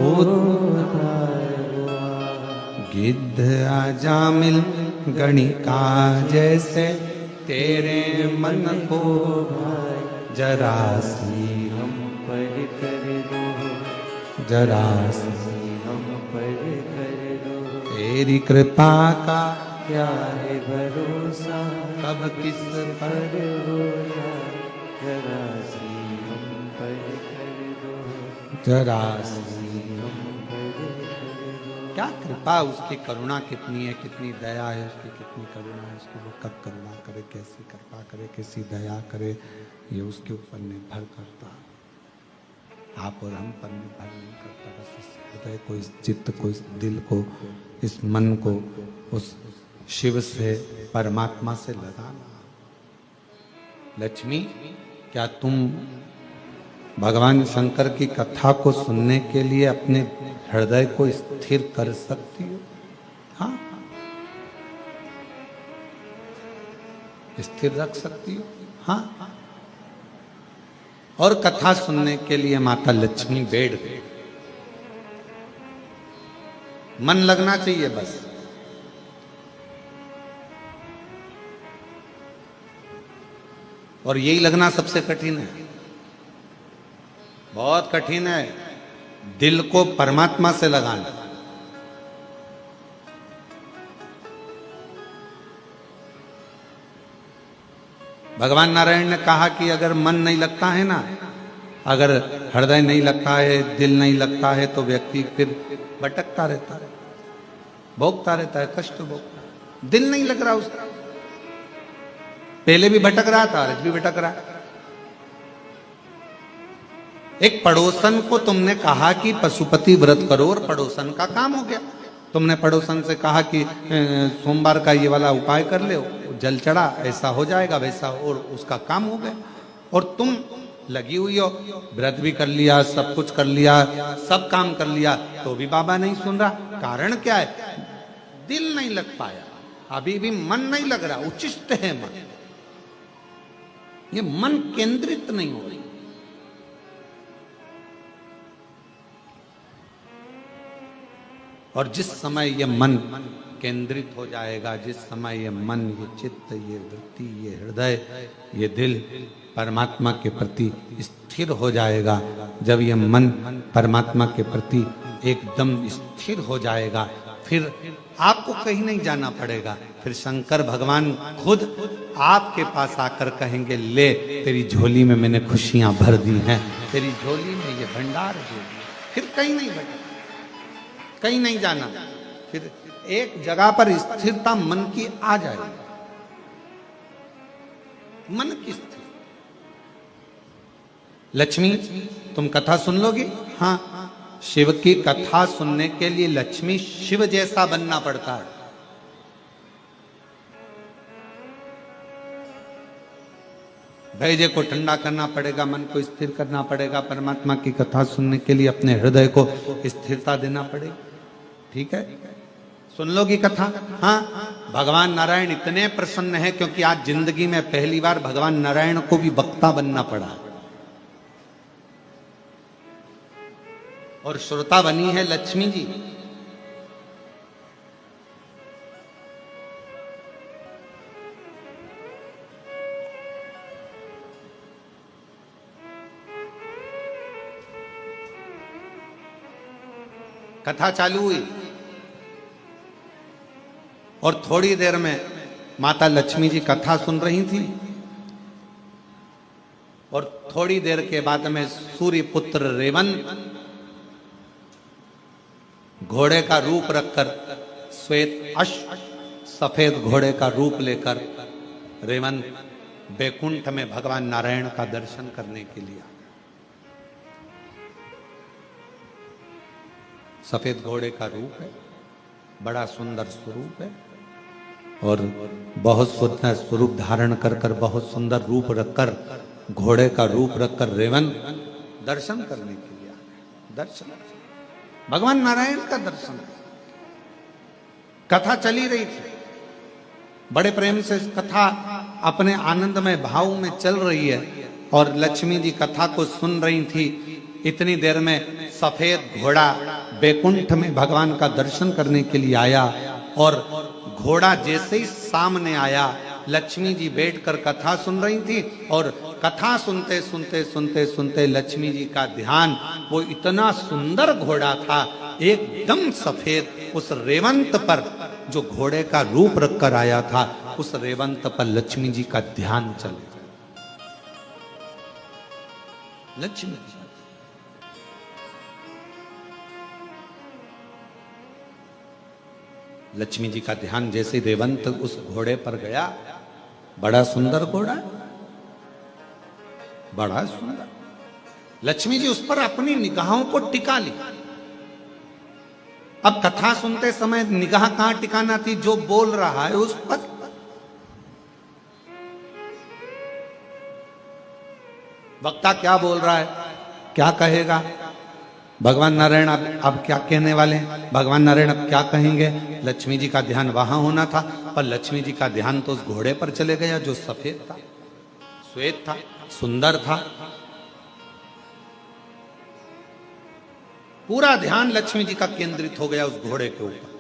उद्धार हुआ। गिद्ध अजामिल गणिका जैसे तेरे मन को भाई, जरा सी हम पर कर दो, जरा सी हम पर कर दो। तेरी कृपा का क्या है भरोसा, कब किस पर हो जाए, जरा सी हम पर कर दो, जरा सी हम पर कर दो। क्या कृपा, उसकी करुणा कितनी है, कितनी दया है उसकी, कितनी करुणा है उसकी। वो कब करुणा करे, कैसी कृपा करे, कैसी दया करे, ये उसके ऊपर निर्भर करता। आप और हम पर निर्भर नहीं करता। बस इस हृदय को, इस चित्त को, इस दिल को, इस मन को उस शिव से, परमात्मा से लगाना। लक्ष्मी, क्या तुम भगवान शंकर की कथा को सुनने के लिए अपने हृदय को स्थिर कर सकती हो? हाँ, स्थिर रख सकती हो। हाँ, और कथा सुनने के लिए माता लक्ष्मी बैठ गई। मन लगना चाहिए बस। और यही लगना सबसे कठिन है, बहुत कठिन है दिल को परमात्मा से लगाना। भगवान नारायण ने कहा कि अगर मन नहीं लगता है ना, अगर हृदय नहीं लगता है, दिल नहीं लगता है, तो व्यक्ति फिर भटकता रहता है, भोगता रहता है, कष्ट भोगता है। दिल नहीं लग रहा उसका, पहले भी भटक रहा था, आज भी भटक रहा है। एक पड़ोसन को तुमने कहा कि पशुपति व्रत करो और पड़ोसन का काम हो गया। तुमने पड़ोसन से कहा कि सोमवार का ये वाला उपाय कर ले, जल चढ़ा, ऐसा हो जाएगा वैसा, और उसका काम हो गया। और तुम लगी हुई हो, व्रत भी कर लिया, सब कुछ कर लिया, सब काम कर लिया, तो भी बाबा नहीं सुन रहा। कारण क्या है? दिल नहीं लग पाया, अभी भी मन नहीं लग रहा, उचिष्ट है मन, ये मन केंद्रित नहीं हो रही। और जिस समय ये मन केंद्रित हो जाएगा, जिस समय ये मन, ये चित्त, ये वृत्ति, ये हृदय, ये दिल परमात्मा के प्रति स्थिर हो जाएगा, जब ये मन परमात्मा के प्रति एकदम स्थिर हो जाएगा, फिर आपको कहीं नहीं जाना पड़ेगा। फिर शंकर भगवान खुद आपके पास आकर कहेंगे, ले तेरी झोली में मैंने खुशियां भर दी हैं, तेरी झोली में ये भंडार दे दिया। फिर कहीं नहीं भटकना, कहीं नहीं जाना, फिर एक जगह पर स्थिरता मन की आ जाएगी। मन की स्थिरता। लक्ष्मी, तुम कथा सुन लोगी? हाँ, शिव की कथा सुनने के लिए लक्ष्मी शिव जैसा बनना पड़ता है। धैर्य को ठंडा करना पड़ेगा, मन को स्थिर करना पड़ेगा, परमात्मा की कथा सुनने के लिए अपने हृदय को स्थिरता देना पड़ेगी। ठीक है, सुन लोगी कथा? हाँ, भगवान नारायण इतने प्रसन्न है क्योंकि आज जिंदगी में पहली बार भगवान नारायण को भी वक्ता बनना पड़ा, और श्रोता बनी है लक्ष्मी जी। कथा चालू हुई और थोड़ी देर में माता लक्ष्मी जी कथा सुन रही थी, और थोड़ी देर के बाद में सूर्य पुत्र रेवंत घोड़े का रूप रखकर, श्वेत अश्व सफेद घोड़े का रूप लेकर रेवंत बैकुंठ में भगवान नारायण का दर्शन करने के लिए। सफेद घोड़े का रूप है, बड़ा सुंदर स्वरूप है, और बहुत सुंदर स्वरूप धारण कर कर, बहुत सुंदर रूप रखकर, घोड़े का रूप रखकर रेवंत दर्शन करने के लिए आ गए। दर्शन, भगवान नारायण का दर्शन। कथा चली रही थी, बड़े प्रेम से कथा अपने आनंदमय भाव में चल रही है, और लक्ष्मी जी कथा को सुन रही थी। इतनी देर में सफेद घोड़ा बैकुंठ में भगवान का दर्शन करने के लिए आया, और घोड़ा जैसे ही सामने आया, लक्ष्मी जी बैठकर कथा सुन रही थी, और कथा सुनते सुनते सुनते सुनते लक्ष्मी जी का ध्यान, वो इतना सुंदर घोड़ा था, एकदम सफेद, उस रेवंत पर जो घोड़े का रूप रखकर आया था, उस रेवंत पर लक्ष्मी जी का ध्यान चले। लक्ष्मी जी, लक्ष्मी जी का ध्यान जैसे रेवंत उस घोड़े पर गया, बड़ा सुंदर घोड़ा, बड़ा सुंदर। लक्ष्मी जी उस पर अपनी निगाहों को टिका ली। अब कथा सुनते समय निगाह कहां टिकाना थी? जो बोल रहा है उस पर। वक्ता क्या बोल रहा है, क्या कहेगा? भगवान नारायण अब क्या कहने वाले हैं? भगवान नारायण अब क्या कहेंगे? लक्ष्मी जी का ध्यान वहां होना था, पर लक्ष्मी जी का ध्यान तो उस घोड़े पर चले गया जो सफेद था, श्वेत था, सुंदर था। पूरा ध्यान लक्ष्मी जी का केंद्रित हो गया उस घोड़े के ऊपर।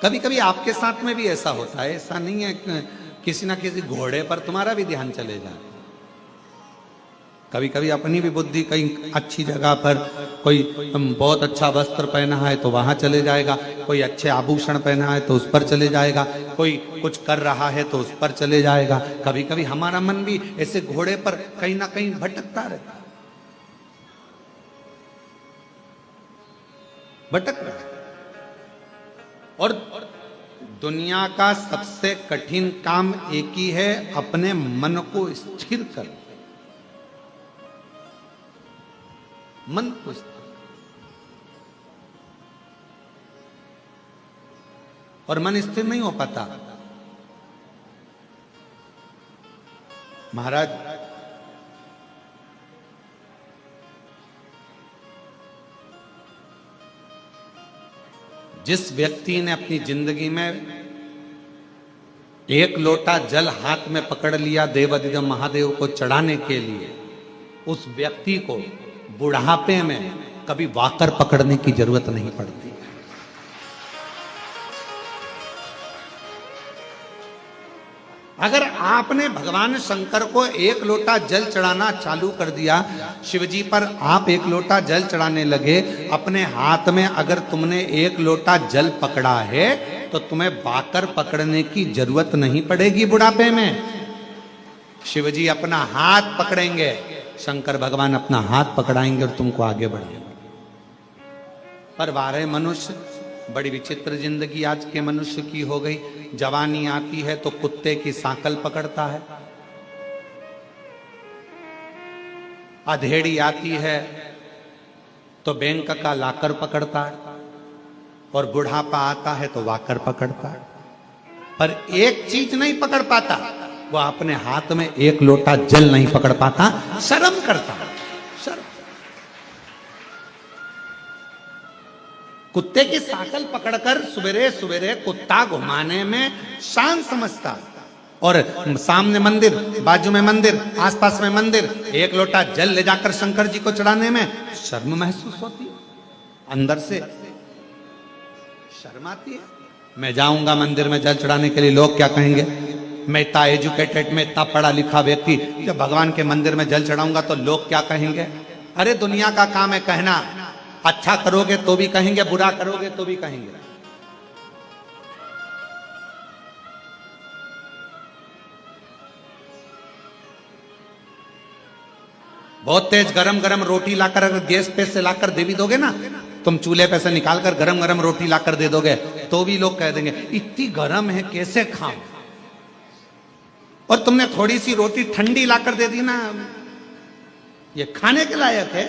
कभी कभी आपके साथ में भी ऐसा होता है, ऐसा नहीं है कि किसी ना किसी घोड़े पर तुम्हारा भी ध्यान चले जाए। कभी कभी अपनी भी बुद्धि कहीं अच्छी जगह पर, कोई बहुत अच्छा वस्त्र पहना है तो वहां चले जाएगा, कोई अच्छे आभूषण पहना है तो उस पर चले जाएगा, कोई कुछ कर रहा है तो उस पर चले जाएगा। कभी कभी हमारा मन भी ऐसे घोड़े पर कहीं ना कहीं भटकता रहता, भटक रहा है। और दुनिया का सबसे कठिन काम एक ही है, अपने मन को स्थिर कर, मन को स्थिर। और मन स्थिर नहीं हो पाता। महाराज जिस व्यक्ति ने अपनी जिंदगी में एक लोटा जल हाथ में पकड़ लिया देवाधिदेव महादेव को चढ़ाने के लिए, उस व्यक्ति को बुढ़ापे में कभी वाकर पकड़ने की जरूरत नहीं पड़ती। अगर आपने भगवान शंकर को एक लोटा जल चढ़ाना चालू कर दिया, शिवजी पर आप एक लोटा जल चढ़ाने लगे, अपने हाथ में अगर तुमने एक लोटा जल पकड़ा है तो तुम्हें बाकर पकड़ने की जरूरत नहीं पड़ेगी बुढ़ापे में। शिवजी अपना हाथ पकड़ेंगे, शंकर भगवान अपना हाथ पकड़ाएंगे और तुमको आगे बढ़ाएंगे। पर वारे मनुष्य, बड़ी विचित्र जिंदगी आज के मनुष्य की हो गई। जवानी आती है तो कुत्ते की सांकल पकड़ता है, अधेड़ी आती है तो बैंक का लाकर पकड़ता है, और बुढ़ापा आता है तो वाकर पकड़ता है। पर एक चीज नहीं पकड़ पाता, वो अपने हाथ में एक लोटा जल नहीं पकड़ पाता, शर्म करता है। शर्म। कुत्ते की सांकल पकड़कर सवेरे सवेरे कुत्ता घुमाने में शान समझता, और सामने मंदिर, बाजू में मंदिर, आसपास में मंदिर, एक लोटा जल ले जाकर शंकर जी को चढ़ाने में शर्म महसूस होती है, अंदर से शर्म आती है। मैं जाऊंगा मंदिर में जल चढ़ाने के लिए, लोग क्या कहेंगे? मैं इतना एजुकेटेड, मैं इतना पढ़ा लिखा व्यक्ति, जब भगवान के मंदिर में जल चढ़ाऊंगा तो लोग क्या कहेंगे? अरे दुनिया का काम है कहना, अच्छा करोगे तो भी कहेंगे, बुरा करोगे तो भी कहेंगे। बहुत तेज गरम गरम रोटी लाकर अगर गैस पे से लाकर दे भी दोगे ना, तुम चूल्हे पे से निकालकर गरम गरम रोटी लाकर दे दोगे तो भी लोग कह देंगे इतनी गरम है कैसे खाऊं। और तुमने थोड़ी सी रोटी ठंडी लाकर दे दी ना, ये खाने के लायक है,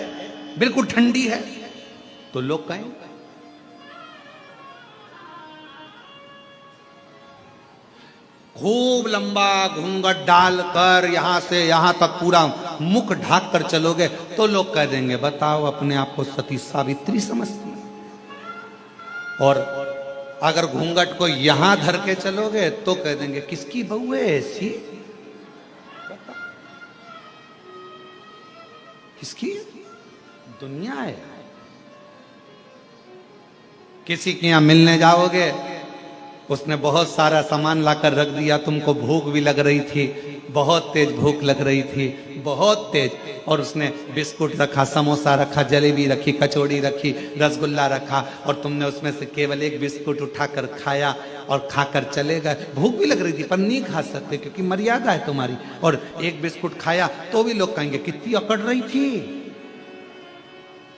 बिल्कुल ठंडी है, तो लोग कहेंगे। खूब लंबा घूंघट डालकर यहां से यहां तक पूरा मुख ढाक कर चलोगे तो लोग कह देंगे बताओ अपने आप को सती सावित्री समझती है। और अगर घूंघट को यहां धर के चलोगे तो कह देंगे किसकी बहू है ऐसी, किसकी दुनिया है। किसी के यहां मिलने जाओगे, उसने बहुत सारा सामान लाकर रख दिया, तुमको भूख भी लग रही थी, बहुत तेज भूख लग रही थी, बहुत तेज, और उसने बिस्कुट रखा, समोसा रखा, जलेबी रखी, कचौड़ी रखी, रसगुल्ला रखा, और तुमने उसमें से केवल एक बिस्कुट उठाकर खाया और खाकर चले गए। भूख भी लग रही थी पर नहीं खा सकते क्योंकि मर्यादा है तुम्हारी, और एक बिस्कुट खाया तो भी लोग कहेंगे कितनी अकड़ रही थी,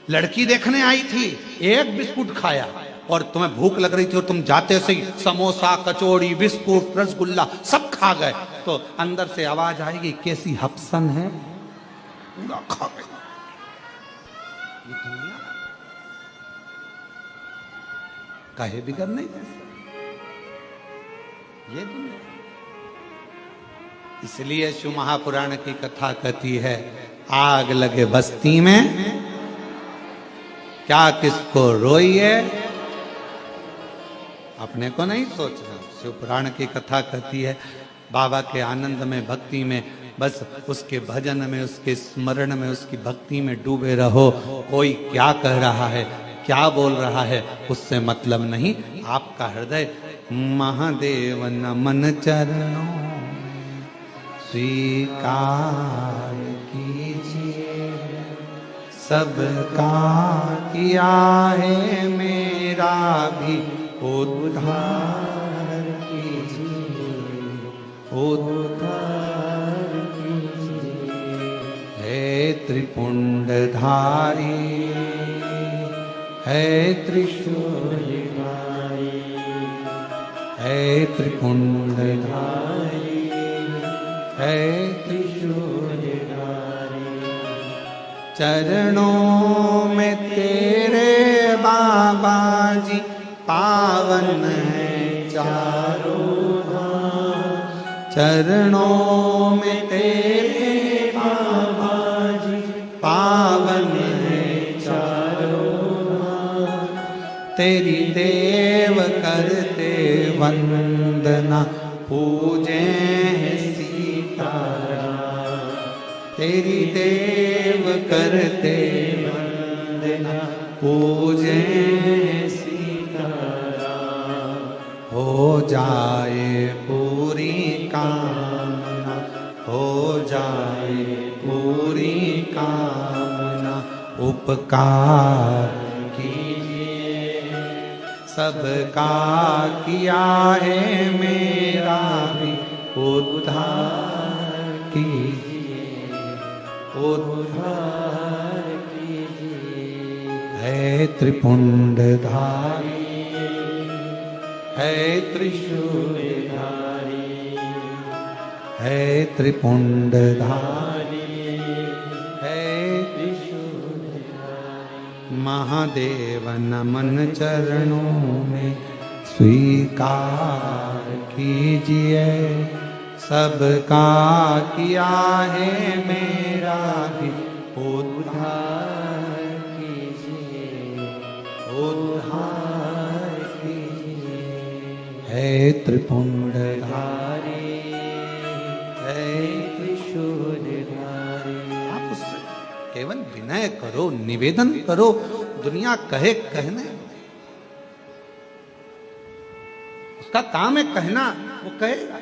लड़की देखने आई थी, एक बिस्कुट खाया, और तुम्हें भूख लग रही थी और तुम जाते से ही समोसा, कचौड़ी, बिस्कुट, रसगुल्ला सब खा गए, तो अंदर से आवाज आएगी कैसी हपसन है, पूरा खा गई। ये दुनिया काहे बिगड़ नहीं, ये दुनिया। इसलिए शिव महापुराण की कथा कहती है आग लगे बस्ती में क्या किसको रोइए, अपने को नहीं सोचना, शिव पुराण की कथा कहती है बाबा के आनंद में, भक्ति में, बस उसके भजन में, उसके स्मरण में, उसकी भक्ति में डूबे रहो। कोई क्या कह रहा है, क्या बोल रहा है, उससे मतलब नहीं। आपका हृदय महादेव नमन चरणों स्वीकार कीजिए, सबका किया है मेरा भी उद्धार कीजिए, उद्धार कीजिए। है त्रिपुंडधारी, है त्रिशूलधारी, है त्रिपुंडधारी, है त्रिशूलधारी। चरणों में तेरे बाबा जी पावन है चारों धाम। चरणों में तेरे बाबा जी पावन है चारों धाम। तेरी देव करते वंदना, पूजे सीताराम। तेरी देव करते वंदना, पूजे सीताराम। हो जाए पूरी कामना, हो जाए पूरी कामना। उपकार कीजिए, सबका किया है मेरा भी उद्धार कीजिए, उद्धार कीजिए। है त्रिपुंडधारी, है त्रिशूलधारी, है त्रिपुंडधारी, है त्रिशूलधारी। महादेव नमन चरणों में स्वीकार कीजिए, सबका किया है मेरा भी उद्धार कीजिए, उद्धार कीजिए। है त्रिपुंडधारी, है त्रिशूलधारी। आप उससे केवल विनय करो, निवेदन करो। दुनिया कहे कहने, उसका काम है कहना, वो कहेगा।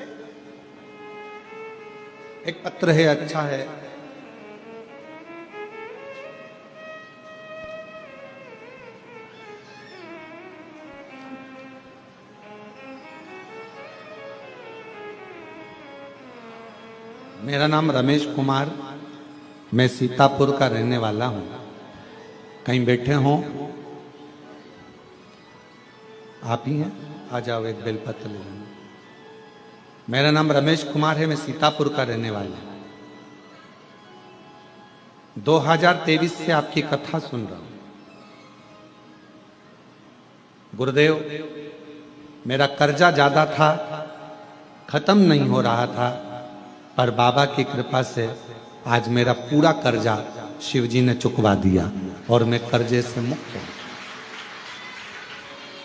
एक पत्र है, अच्छा है। मेरा नाम रमेश कुमार, मैं सीतापुर का रहने वाला हूं। कहीं बैठे हों, आप ही हैं, आ जाओ, एक बेलपत्र ले लेना। मेरा नाम रमेश कुमार है, मैं सीतापुर का रहने वाला हूं। 2023 से आपकी कथा सुन रहा हूं। गुरुदेव, मेरा कर्जा ज्यादा था, खत्म नहीं हो रहा था, पर बाबा की कृपा से आज मेरा पूरा कर्जा शिवजी ने चुकवा दिया और मैं कर्जे से मुक्त हूं।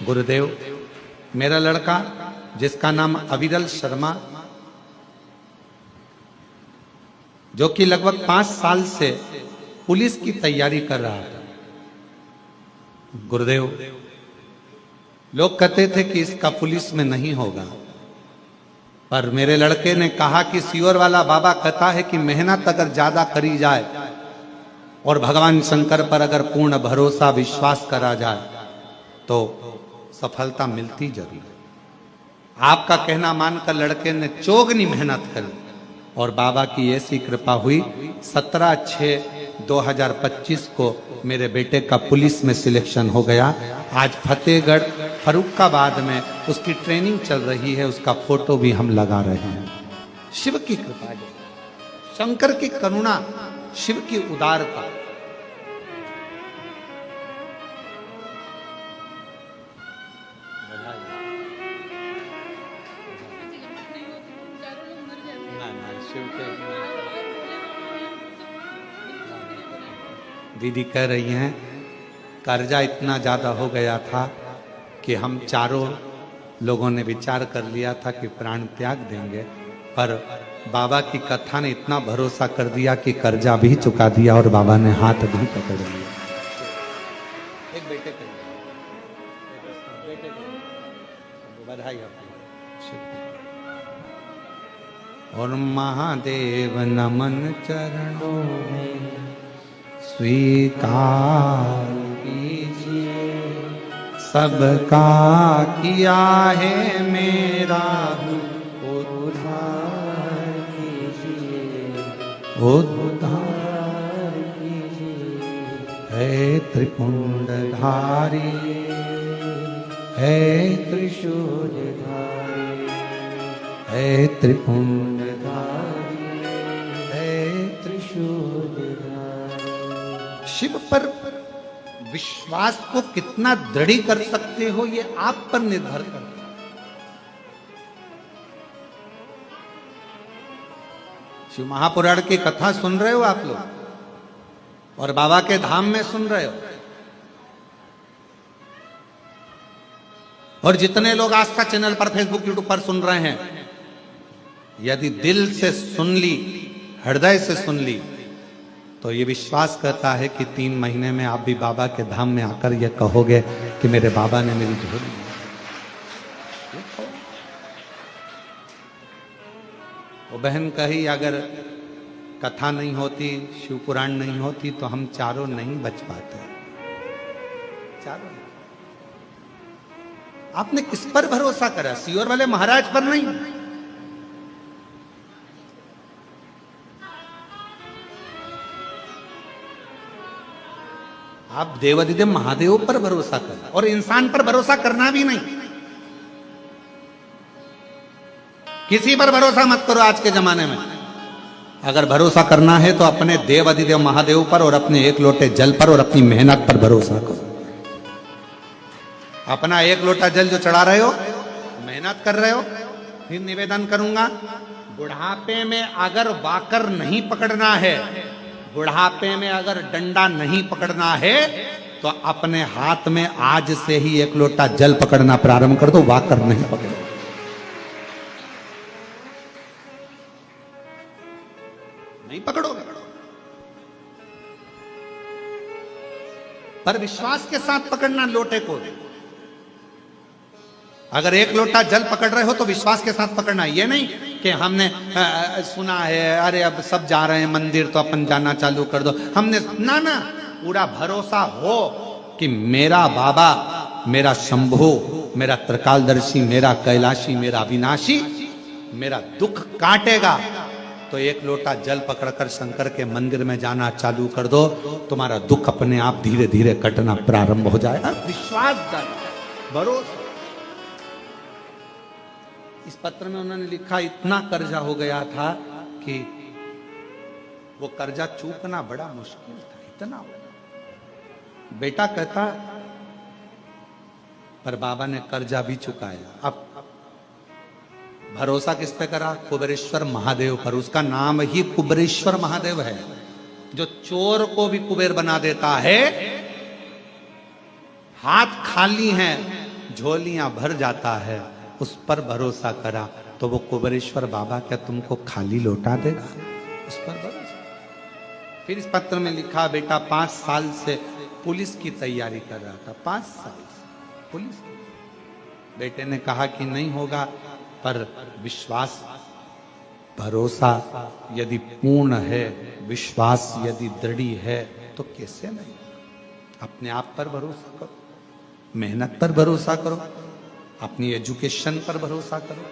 गुरुदेव, मेरा लड़का जिसका नाम अविरल शर्मा, जो कि लगभग 5 साल से पुलिस की तैयारी कर रहा था। गुरुदेव, लोग कहते थे कि इसका पुलिस में नहीं होगा, पर मेरे लड़के ने कहा कि सियोर वाला बाबा कहता है कि मेहनत अगर ज्यादा करी जाए और भगवान शंकर पर अगर पूर्ण भरोसा विश्वास करा जाए तो सफलता मिलती जरूर। आपका कहना मानकर लड़के ने चौगनी मेहनत करी और बाबा की ऐसी कृपा हुई, 17/6/2025 को मेरे बेटे का पुलिस में सिलेक्शन हो गया। आज फतेहगढ़ फरुखाबाद में उसकी ट्रेनिंग चल रही है, उसका फोटो भी हम लगा रहे हैं। शिव की कृपा है, शंकर की करुणा, शिव की उदारता। दीदी कह रही हैं कर्जा इतना ज्यादा हो गया था कि हम चारों लोगों ने विचार कर लिया था कि प्राण त्याग देंगे, पर बाबा की कथा ने इतना भरोसा कर दिया कि कर्जा भी चुका दिया और बाबा ने हाथ भी पकड़ लिया। एक बेटे को बधाई आपको। और महादेव नमन चरणों में स्वीकार कीजिए, सबका किया है मेरा उद्धार कीजिए, उद्धार कीजिए। है त्रिपुंडधारी, है त्रिशूलधारी, है त्रिपुंडधारी, है त्रिशूलधारी। शिव पर विश्वास को कितना दृढ़ कर सकते हो ये आप पर निर्भर करता है। शिव महापुराण की कथा सुन रहे हो आप लोग और बाबा के धाम में सुन रहे हो, और जितने लोग आस्था चैनल पर, फेसबुक, यूट्यूब पर सुन रहे हैं, यदि दिल से सुन ली, हृदय से सुन ली, तो ये विश्वास करता है कि 3 महीने में आप भी बाबा के धाम में आकर ये कहोगे कि मेरे बाबा ने मेरी झोली ली। वो बहन कही अगर कथा नहीं होती, शिव पुराण नहीं होती तो हम चारों नहीं बच पाते। चारों आपने किस पर भरोसा करा? सियोर वाले महाराज पर नहीं। आप देवाधिदेव महादेव पर भरोसा करो, और इंसान पर भरोसा करना भी नहीं। किसी पर भरोसा मत करो आज के जमाने में। अगर भरोसा करना है तो अपने देवाधिदेव महादेव पर और अपने एक लोटे जल पर और अपनी मेहनत पर भरोसा करो। अपना एक लोटा जल जो चढ़ा रहे हो, मेहनत कर रहे हो। फिर निवेदन करूंगा, बुढ़ापे में अगर वाकर नहीं पकड़ना है, बुढ़ापे में अगर डंडा नहीं पकड़ना है, तो अपने हाथ में आज से ही एक लोटा जल पकड़ना प्रारंभ कर दो, वाकर नहीं पकड़ो। नहीं पकड़ोगे, पर विश्वास के साथ पकड़ना लोटे को। अगर एक लोटा जल पकड़ रहे हो तो विश्वास के साथ पकड़ना। ये नहीं कि हमने सुना है, अरे अब सब जा रहे हैं मंदिर तो अपन जाना चालू कर दो। हमने ना, पूरा भरोसा हो कि मेरा बाबा, मेरा शंभु, मेरा त्रिकालदर्शी, मेरा कैलाशी, मेरा अविनाशी मेरा दुख काटेगा, तो एक लोटा जल पकड़कर शंकर के मंदिर में जाना चालू कर दो, तुम्हारा दुख अपने आप धीरे धीरे कटना प्रारंभ हो जाएगा। विश्वास, भरोसा। इस पत्र में उन्होंने लिखा, इतना कर्जा हो गया था कि वो कर्जा चूकना बड़ा मुश्किल था, इतना। बेटा कहता, पर बाबा ने कर्जा भी चुकाया। अब भरोसा किस पे करा? कुबेरेश्वर महादेव पर। उसका नाम ही कुबेरेश्वर महादेव है, जो चोर को भी कुबेर बना देता है। हाथ खाली हैं, झोलियां भर जाता है, उस पर भरोसा करा तो वो कुबेरेश्वर बाबा क्या तुमको खाली लौटा देगा? उस पर भरोसा। फिर इस पत्र में लिखा, बेटा 5 साल से पुलिस की तैयारी कर रहा था, 5 साल से पुलिस। बेटे ने कहा कि नहीं होगा, पर विश्वास, भरोसा यदि पूर्ण है, विश्वास यदि दृढ़ है, तो कैसे नहीं। अपने आप पर भरोसा करो, मेहनत पर भरोसा करो, अपनी एजुकेशन पर भरोसा करो,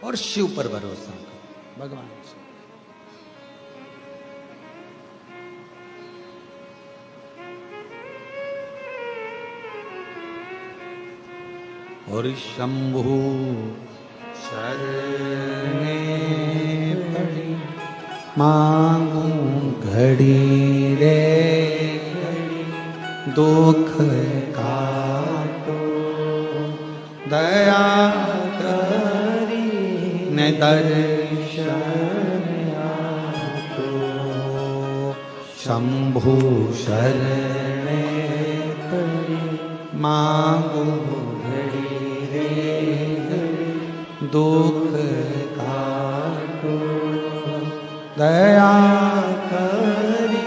और शिव पर भरोसा करो, भगवान। और शंभु शरणे पड़ी, मांगू घड़ी रे घड़ी, दुख काटो दया करी न दर्शन आतो। शंभु शरणे पड़ी, मांगू दुख काटो दया करी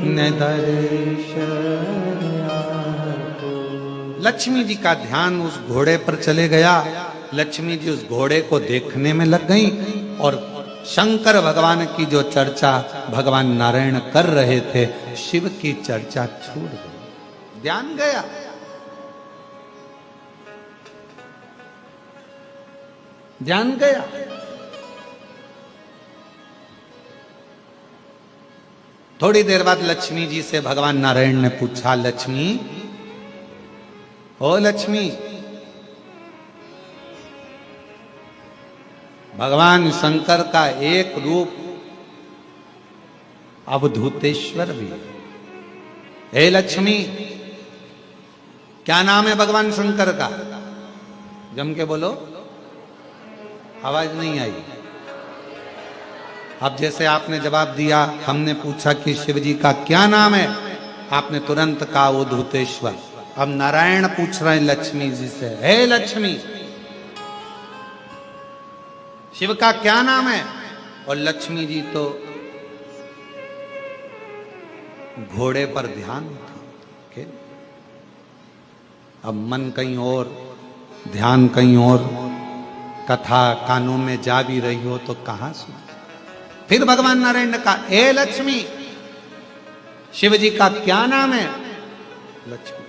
न दर्शन आतो। लक्ष्मी जी का ध्यान उस घोड़े पर चले गया। लक्ष्मी जी उस घोड़े को देखने में लग गई और शंकर भगवान की जो चर्चा भगवान नारायण कर रहे थे, शिव की चर्चा छूट गई, ध्यान गया। ध्यान गया। थोड़ी देर बाद लक्ष्मी जी से भगवान नारायण ने पूछा, लक्ष्मी, ओ लक्ष्मी, भगवान शंकर का एक रूप अवधूतेश्वर भी। हे लक्ष्मी, क्या नाम है भगवान शंकर का? जम के बोलो, आवाज नहीं आई। अब जैसे आपने जवाब दिया, हमने पूछा कि शिव जी का क्या नाम है, आपने तुरंत कहा अवधूतेश्वर। अब नारायण पूछ रहे हैं लक्ष्मी जी से, हे लक्ष्मी, शिव का क्या नाम है? और लक्ष्मी जी तो घोड़े पर ध्यान था। अब मन कहीं और, ध्यान कहीं और, कथा कानों में जा भी रही हो तो कहां सुन। फिर भगवान नारायण ने कहा, हे लक्ष्मी, शिव जी का क्या नाम है? लक्ष्मी।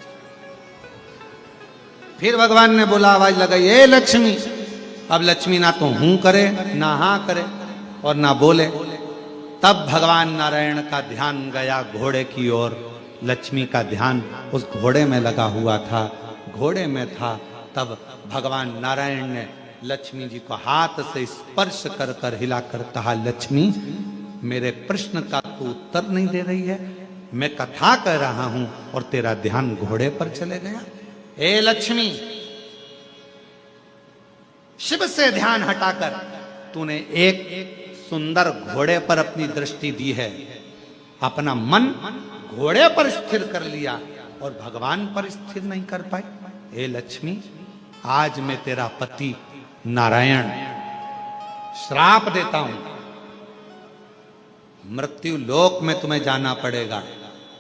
फिर भगवान ने बोला, आवाज लगाई, हे लक्ष्मी। अब लक्ष्मी ना तो हूं करे, ना हां करे और ना बोले। तब भगवान नारायण का ध्यान गया घोड़े की ओर। लक्ष्मी का ध्यान उस घोड़े में लगा हुआ था, घोड़े में था। तब भगवान नारायण ने लक्ष्मी जी को हाथ से स्पर्श कर कर हिलाकर कहा, लक्ष्मी, मेरे प्रश्न का तू उत्तर नहीं दे रही है, मैं कथा कर रहा हूं और तेरा ध्यान घोड़े पर चले गया। हे लक्ष्मी, शिव से ध्यान हटाकर तूने एक सुंदर घोड़े पर अपनी दृष्टि दी है, अपना मन घोड़े पर स्थिर कर लिया और भगवान पर स्थिर नहीं कर पाई। हे लक्ष्मी, आज मैं तेरा पति नारायण श्राप देता हूं, मृत्यु लोक में तुम्हें जाना पड़ेगा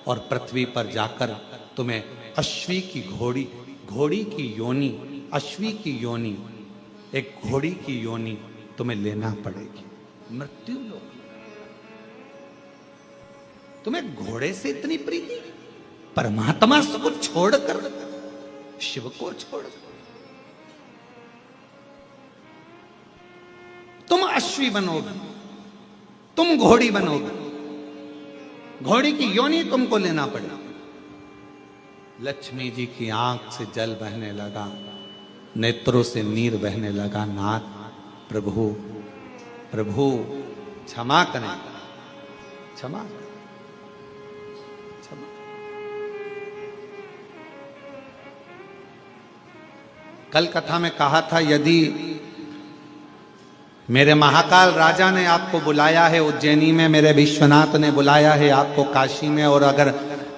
और पृथ्वी पर जाकर तुम्हें अश्वी की घोड़ी की योनि, अश्वी की योनि, एक घोड़ी की योनि तुम्हें लेना पड़ेगी। मृत्यु लोक। तुम्हें घोड़े से इतनी प्रीति, परमात्मा को छोड़कर, शिव को छोड़कर तुम अश्वी बनोगे, तुम घोड़ी बनोगे, घोड़ी की योनि तुमको लेना पड़ेगा। लक्ष्मी जी की आंख से जल बहने लगा, नेत्रों से नीर बहने लगा। नाथ, प्रभु, प्रभु क्षमा करें, क्षमा, क्षमा। कल कथा में कहा था, यदि मेरे महाकाल राजा ने आपको बुलाया है उज्जैनी में, मेरे विश्वनाथ ने बुलाया है आपको काशी में, और अगर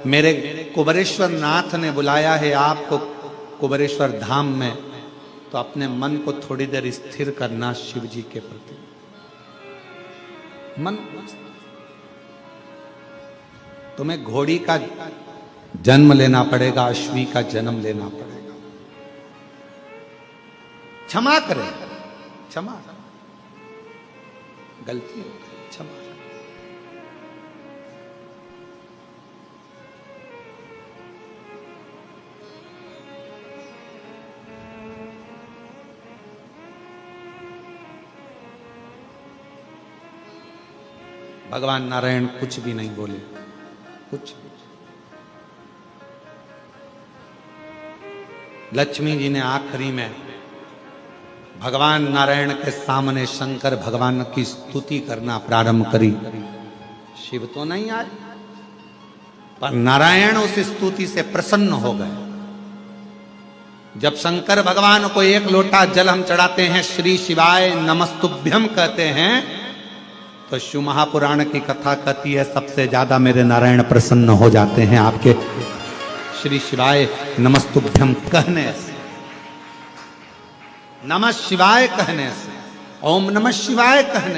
मेरे कुबेरेश्वर नाथ ने बुलाया है आपको कुबेरेश्वर धाम में, तो अपने मन को थोड़ी देर स्थिर करना शिव जी के प्रति। मन, तुम्हें घोड़ी का जन्म लेना पड़ेगा, अश्वी का जन्म लेना पड़ेगा। क्षमा करें, क्षमा, गलती हो गई, क्षमा। भगवान नारायण कुछ भी नहीं बोले, कुछ भी। लक्ष्मी जी ने आखिरी में भगवान नारायण के सामने शंकर भगवान की स्तुति करना प्रारंभ करी। शिव तो नहीं आए, पर नारायण उस स्तुति से प्रसन्न हो गए। जब शंकर भगवान को एक लोटा जल हम चढ़ाते हैं, श्री शिवाय नमस्तुभ्यम कहते हैं, तो शिव महापुराण की कथा कहती है सबसे ज्यादा मेरे नारायण प्रसन्न हो जाते हैं आपके श्री शिवाय नमस्तुभ्यम कहने से। नमः शिवाय कहने से, ओम नमः शिवाय कहने